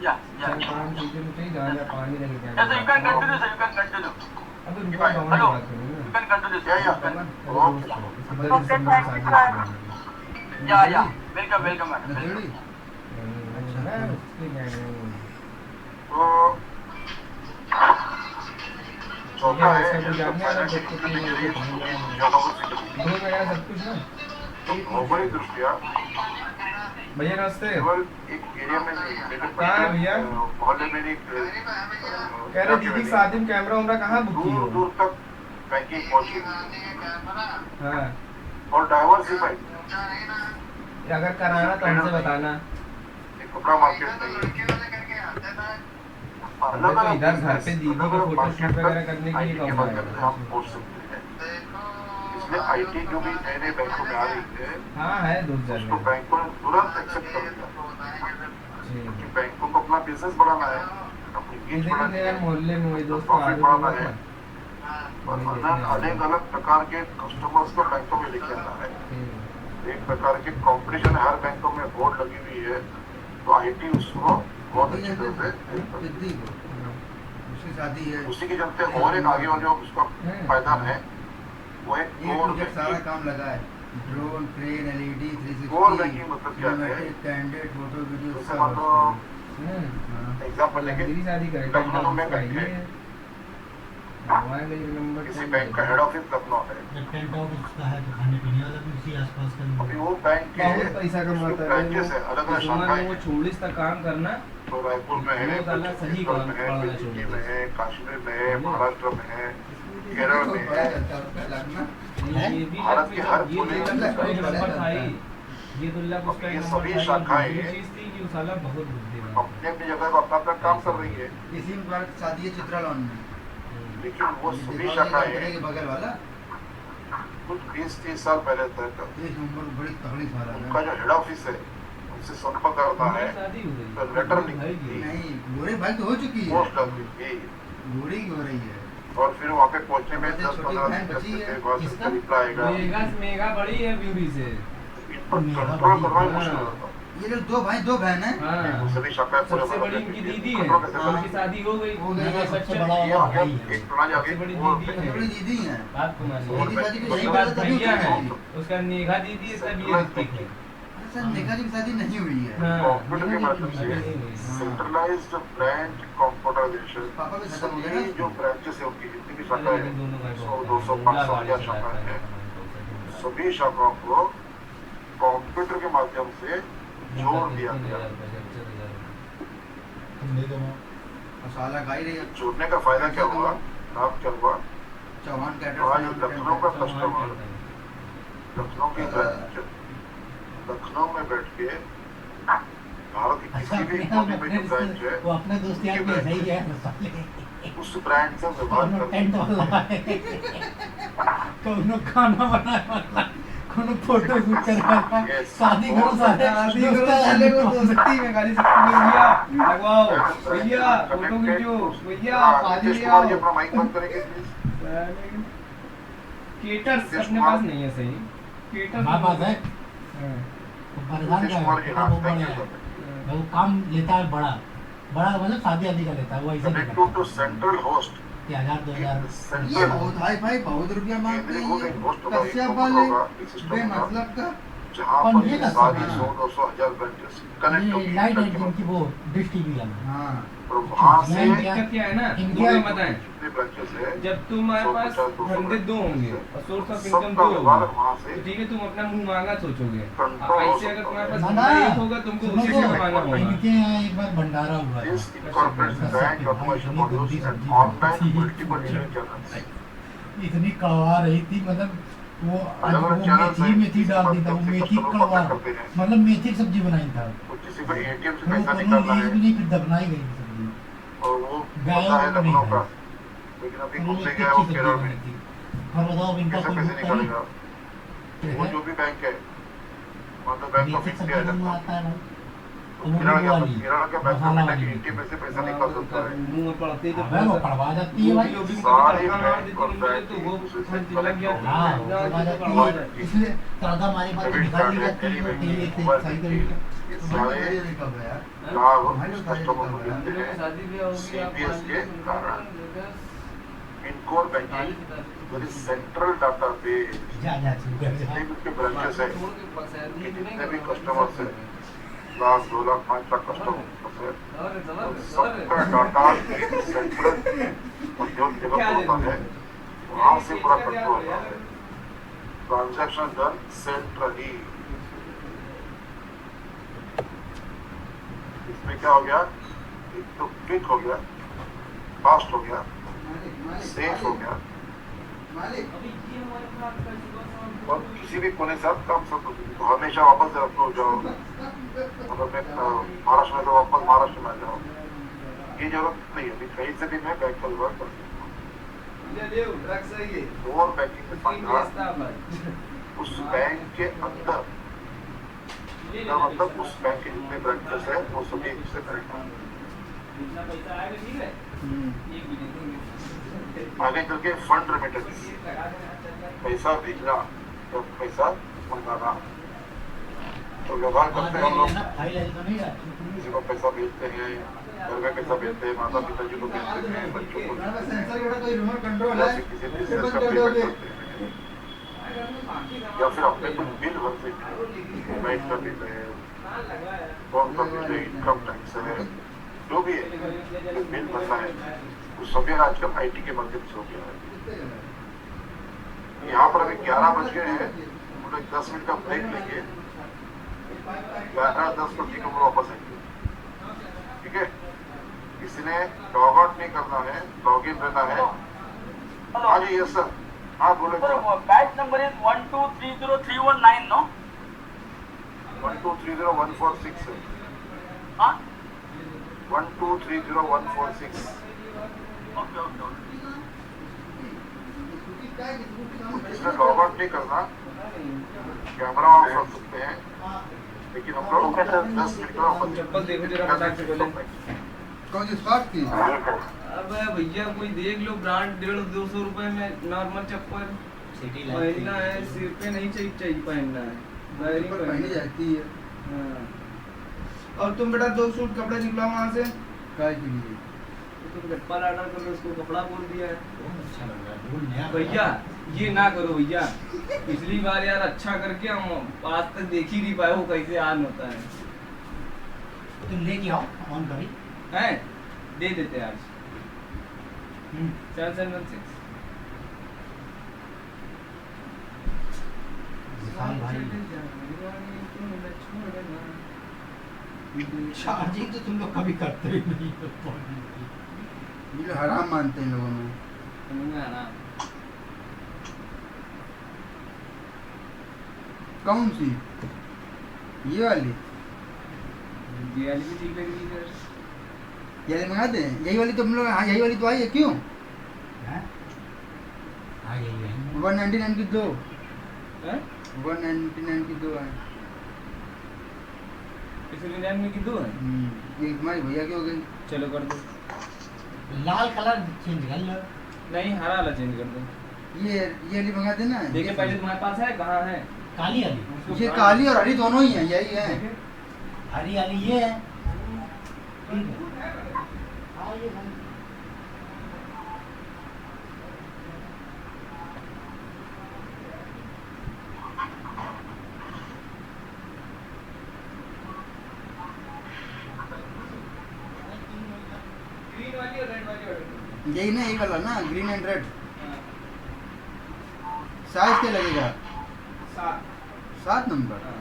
या चार पाँच चीजें मुझे जहाँ जहाँ पानी लगे क्या Yes, you can continue, sir. You can continue. अब तो रुपया गाँव में Hello. बात करूँ You ना। can continue, sir. Yeah, yeah. You can- Okay. Yeah. Welcome, welcome, madam. नदेड़ी? तो चौथा है सब कुछ ना। भौगोलिक दृष्टिया भैया नमस्ते। केवल एक एरिया में नहीं, मेरे कहाँ है भैया? मोहल्ले में एक कह रहे दीदी की शादी में कैमरा वैमरा कहाँ बुक की दूर हो? दूर तक बैंकिंग पहुंची है हाँ, और डाइवर्सिफाइड। अगर कराना तो हमसे बताना। एक कपड़ा मार्केट नहीं है, हमने तो इधर घर पे दीदी को फोटो शूट वगैरह करने के लिए कहूँगा हम पहुंच सकते हैं। इसलिए आईटी जो भी नए नए बैंकों में आ रही है हाँ है दूर उसको जाने बैंकों ने तुरंत एक्सेप्ट कर लिया कि बैंकों को अपना बिजनेस बढ़ाना है, अपनी रीच बढ़ानी यार है, मोहल्ले में वही दोस्त प्रॉफिट बढ़ाना है वही और देखने आ रहे अलग अलग प्रकार के कस्टमर्स को बैंकों में लेके आना है। एक प्रकार की कंपटीशन हर बैंकों में बोर्ड लगी हुई है, तो आईटी उसको बहुत अच्छी तरह से help करती सिद्धि को उसकी शादी है, है। उसी के चलते और एक आगे वाले उसका फायदा है वो एक ये कोर प्रोजेक्ट सारा बैंकिंग। काम लगा है, drone, crane, LED, core 360, banking मतलब क्या है? कैंडिडेट, फोटो, वीडियो जैसे सब मान लो हाँ। एग्जाम्पल लेंगे, मेरी शादी करे लखनऊ में बैठे हमारे नंबर किसी बैंक का हेड ऑफिस लखनऊ है, टेंट हाउस का है तो खाने पीने वाला भी उसी आसपास का अभी वो बैंक के बहुत पैसा कमाता है ब्रांचेस है, अलग अलग शाखाएं वो हैं। छोड़िस तक काम करना तो रायपुर में है, वो साला सही छत्तीसगढ़ में है, काम दिल्ली में है, कश्मीर में है, महाराष्ट्र में है, केरल में बड़ा है। करता है उसका लगना। ये भी भारत के हर ये कोने दुर्लभ में उसका एक बड़ा नंबर रहता था है। ही ये दुर्लभ उसका एक ये नंबर सभी था ही। शाखाएं ये चीज थी कि वो साला बहुत बुद्धिमान अपने अपनी जगह पर अपना अपना काम कर रही है, इसी में बार शादी है चित्रा लॉन में, लेकिन वो सभी दीपावली शाखाएं के बगल वाला कुछ 20-30 साल पहले तक 1 नंबर बड़ी तगड़ी सारा उनका है। जो हेड ऑफिस है उनसे संपर्क करता है, शादी हो गई तो लेटर भाई लिखती की। है, नहीं, गोरे भाई तो हो चुकी है, पोस्ट डालती थी गोरी की हो रही है। और फिर वहाँ पे पहुँचने में छोटी 10-15 बहन दिन बची है, के बाद किसका? उसका रिप्लाई आएगा। मेगा मेगा बड़ी है ब्यूटी से इन पर कंट्रोल करना ही मुश्किल होता है। ये जो दो भाई दो बहन है, हाँ सभी शाखाएं पूरे सबसे भारत बड़ी में इनकी हैं। दीदी है कंट्रोल कैसे करें? उनकी शादी हो गई हो गई, उनका सबसे बच्चा बड़ा ये आ गया, भाई है। एक प्रणाली आगे सबसे बड़ी वो दीदी सबसे बड़ी दीदी है। बात को मानिए और दीदी शादी भी बड़ी यहीं बात पर तभी भैया है हुई थी। उसका नेगा दीदी है तब ये ऋतिक है सर नेका जी की शादी नहीं हुई है। हाँ कंप्यूटर के माध्यम से अभी नहीं हुई। सेंट्रलाइज्ड ब्रांच कंप्यूटराइजेशन पापा भी खत्म हो गया सभी ना। जो ब्रांचेस है उनकी जितनी भी अरे शाखाएं लेकिन हैं दोनों का 100, 200, 500 हजार शाखाएं हैं, सभी शाखाओं को कंप्यूटर के माध्यम से जोड़ दिया गया। मसाला खा ही रही है। जोड़ने का फायदा क्या हुआ? लाभ क्या हुआ? चौहान तो कैटर्स आज नाम लखनऊ का कस्टमर लखनऊ की ब्रांच लखनऊ में बैठ के भारत की अच्छा किसी भी अपने कोने में जो ब्रांच है वो अपने दोस्त यार भी सही है मसाले उस ब्रांड से व्यवहार कोनो कर टेंट वाला है कोनो खाना बनाए वाला कोनो फोटो शूट करे वाला Yes. शादी करो सारे शादी करो साले को दोस्ती में गाली से भैया लगवाओ भैया फोटो खींचो भैया पाजी ले आओ जी अपना माइक बंद करेंगे प्लीज। केटर्स अपने पास नहीं है सही केटर्स हमारे पास है हाँ। तो परेशान नीतीश कर कुमार जी वो हाँ, बड़ा thank you है sir. वो काम लेता है बड़ा बड़ा मतलब शादी आदि का लेता है वो ऐसे नहीं Connect to करता central host. कि 1000 2000 ये Central बहुत हाई फाई बहुत रुपया मांगते केंद्रीय हैं होगा, ये host होगा, कश्यप एक वाले होगा, एक system होगा, बेमतलब का जहाँ और पर ये ये का सारी समय 100-200 हजार ब्रांचेस कनेक्ट ये होगी लाइट है इंटरनेट के जिनकी वो डिश टीवी वाला हाँ और वहाँ से मैं दिक्कत क्या है ना इंडिया मुझे में बताएं जितने ब्रांचेस है जब तुम्हारे पास 150-200 धंधे दो होंगे और सोर्स ऑफ इनकम सबका दो व्यवहार होगा वहाँ से तो ठीक है तुम अपना मुंह मांगा सोचोगे कंट्रोल हो ऐसे अगर सकता तुम्हारे है। पास ना धंधा एक होगा तुमको सुनो उसी तो, से कमाना होगा इनके यहाँ एक बार भंडारा हुआ था This incorporates bank automation modules and online multiple channel channels. इतनी कड़वा रही थी मतलब वो आज अलग वो अलग चैनल्स मेथी हैं, मेथी डाल दी था, वो किसी मेथी कस्टमर को कड़वा contact करते हैं। मतलब मेथी की सब्जी बनाई था। तो किसी को एटीएम से फिर वो पैसा दोनों निकालना लीज है भी नहीं, फिर दफनाई गई थी सब्जी। और वो गायों पता है को नहीं लखनऊ का, खाई। लेकिन अभी और वो घूमने इतनी गया अच्छी वो सब्जी केरल बनी में, थी। और बताओ इनका कैसे कोई पैसे भुगता नहीं। निकालेगा? वो जो भी बैंक है, मतलब बैंक ऑफ बेसिक इंडिया सब्जी है बनवा लखनऊ, आता है भाई। तो वो केरल वो का वाली बैंक ऑफ मसाला इंडिया वाली के मेथी। एटीएम में से पैसा निकाल सकता है। मुंह में पड़ते ही तो अबे वो कड़वा जाती है भाई। सारे तड़का मार देती बैंक है और मुझे, तो वो बैंक खर्च लग गया तो हाँ लग गया, कड़वा तो जाती कड़वा है, जाती है। इसलिए तड़का मारे बाद डेबिट निकाल कार्ड ली है, जाती है, टेली तेल से मोबाइल सही बैंकिंग, तरीके ये से। सारे निकल गया लाभ भाई लोग कस्टमर को खाए मिलते हैं शादी ब्याह हो गया, CBS के कारण। In core banking very central database, जा जा चुप कर जा। जितने भी उनके ब्रांचेस हैं, उनके जितने भी कस्टमर्स हैं, 1 लाख 2 लाख 5 लाख कस्टमर्स हैं, सबका डाटा एक सेंट्रल उद्योग जगह पर होता है, वहाँ से पूरा कंट्रोल होता है। Transaction done centrally. इसमें क्या हो गया? एक तो क्विक हो गया, फास्ट हो गया, सेफ हो गया, और किसी भी कोने से आप काम सब तो हमेशा वापस आपको जाओ, मतलब मैं महाराष्ट्र में तो वापस महाराष्ट्र में आ जाओ, ये जरूरत नहीं है। अभी कहीं से भी मैं बैंक का विभाग कर सकता हूँ। और बैंकिंग में फायदा उस बैंक के अंदर, मतलब उस बैंक के जितने ब्रांचेस है वो सभी एक से करेक्ट हैं। आगे चल के फंड रेमिटेंस, पैसा भेजना या पैसा मंगाना, तो व्यवहार करते हैं हम लोग, फाइल है तो नहीं है। किसी को पैसा भेजते हैं, घर में पैसा भेजते हैं, माता पिताजी को भेजते हैं, बच्चों को, सेंसर का कोई रिमोट कंट्रोल या है फिर किसी उससे बिजनेस बंद का कर पेमेंट दोगे। करते हैं, या फिर अपने कुछ बिल भरते हैं, लाइट का बिल है, फोन का बिल है, इनकम टैक्स है, जो भी है जो बिल भरना है, वो सभी आजकल आईटी के माध्यम से हो गया है। यहाँ पर अभी 11 बज गए हैं, हम लोग 10 मिनट का ब्रेक लेंगे, 11:10 को ठीक हम लोग वापस आएंगे, ठीक है? किसी ने लॉग आउट नहीं करना है, लॉग इन रहना है। हाँ जी, यस सर, हाँ बोलो sir sir. Batch number is 1230319 no 1230146 है, हाँ 1230146। ओके ओके ओके इसमें लॉग आउट नहीं करना, कैमरा ऑफ कर सकते हैं, लेकिन हम लोग 10 मिनट का वापस चप्पल देखो जरा फटाक से बोले। कौन सी स्पार्क की अब भैया कोई देख लो, ब्रांड 150-200 रुपए में नॉर्मल चप्पल सिटी पहनना है, सिर पे नहीं चाहिए पहनना है, बैरिंग ऊपर पहनी पहनना है। जाती है हाँ। और तुम बेटा 2 सूट कपड़े निकलाओ वहाँ से, काय के लिए तो तुम चप्पल ऑर्डर कर लो, उसको कपड़ा बोल दिया है। अच्छा लग रहा है, ढूंढ नया भैया ये ना करो भैया, पिछली बार यार अच्छा करके हम आज तक देख ही नहीं पाए वो कैसे ऑन होता है। तुम लेके आओ ऑन करी। हैं दे देते हैं आज 7716। विशाल भाई चार्जिंग तो तुम लोग कभी करते ही नहीं हो फोन की। ये लोग हराम मानते हैं लोगों में। कौन सी ये वाली ये वाली भी ठीक लग रही है सर। ये वाली मंगा दें, यही वाली तो हम लोग, हाँ यही वाली तो आई है, क्यों हैं? आ गई है 199 की दो, हैं 199 की दो है। इसलिए नैन में की दो है। एक हमारी भैया की हो गई। चलो कर दो, लाल कलर चेंज कर लो। नहीं हरा वाला चेंज कर दो। ये वाली मंगा देना। देखिए पहले तुम्हारे पास है, कहाँ है? काली वाली ये काली और हरी दोनों ही है, यही है। देखिए। हरी वाली ये है। ठीक है। हाँ, ये है। ग्रीन वाली और रेड वाली ऑर्डर करो। यही ना, यही वाला ना, ग्रीन एंड रेड। हाँ, साइज क्या लगेगा? 7 नंबर। हाँ।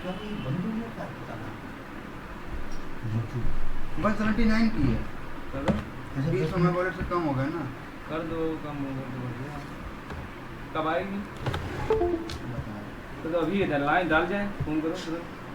क्योंकि बंदूक में क्या पता ना। 179 की है। चलो 20 में वॉलेट से कम हो गए ना। कर दो कम होगा तो बढ़िया। कब आएगी? तो अभी इधर लाइन डाल जाए, फोन करो तुरंत।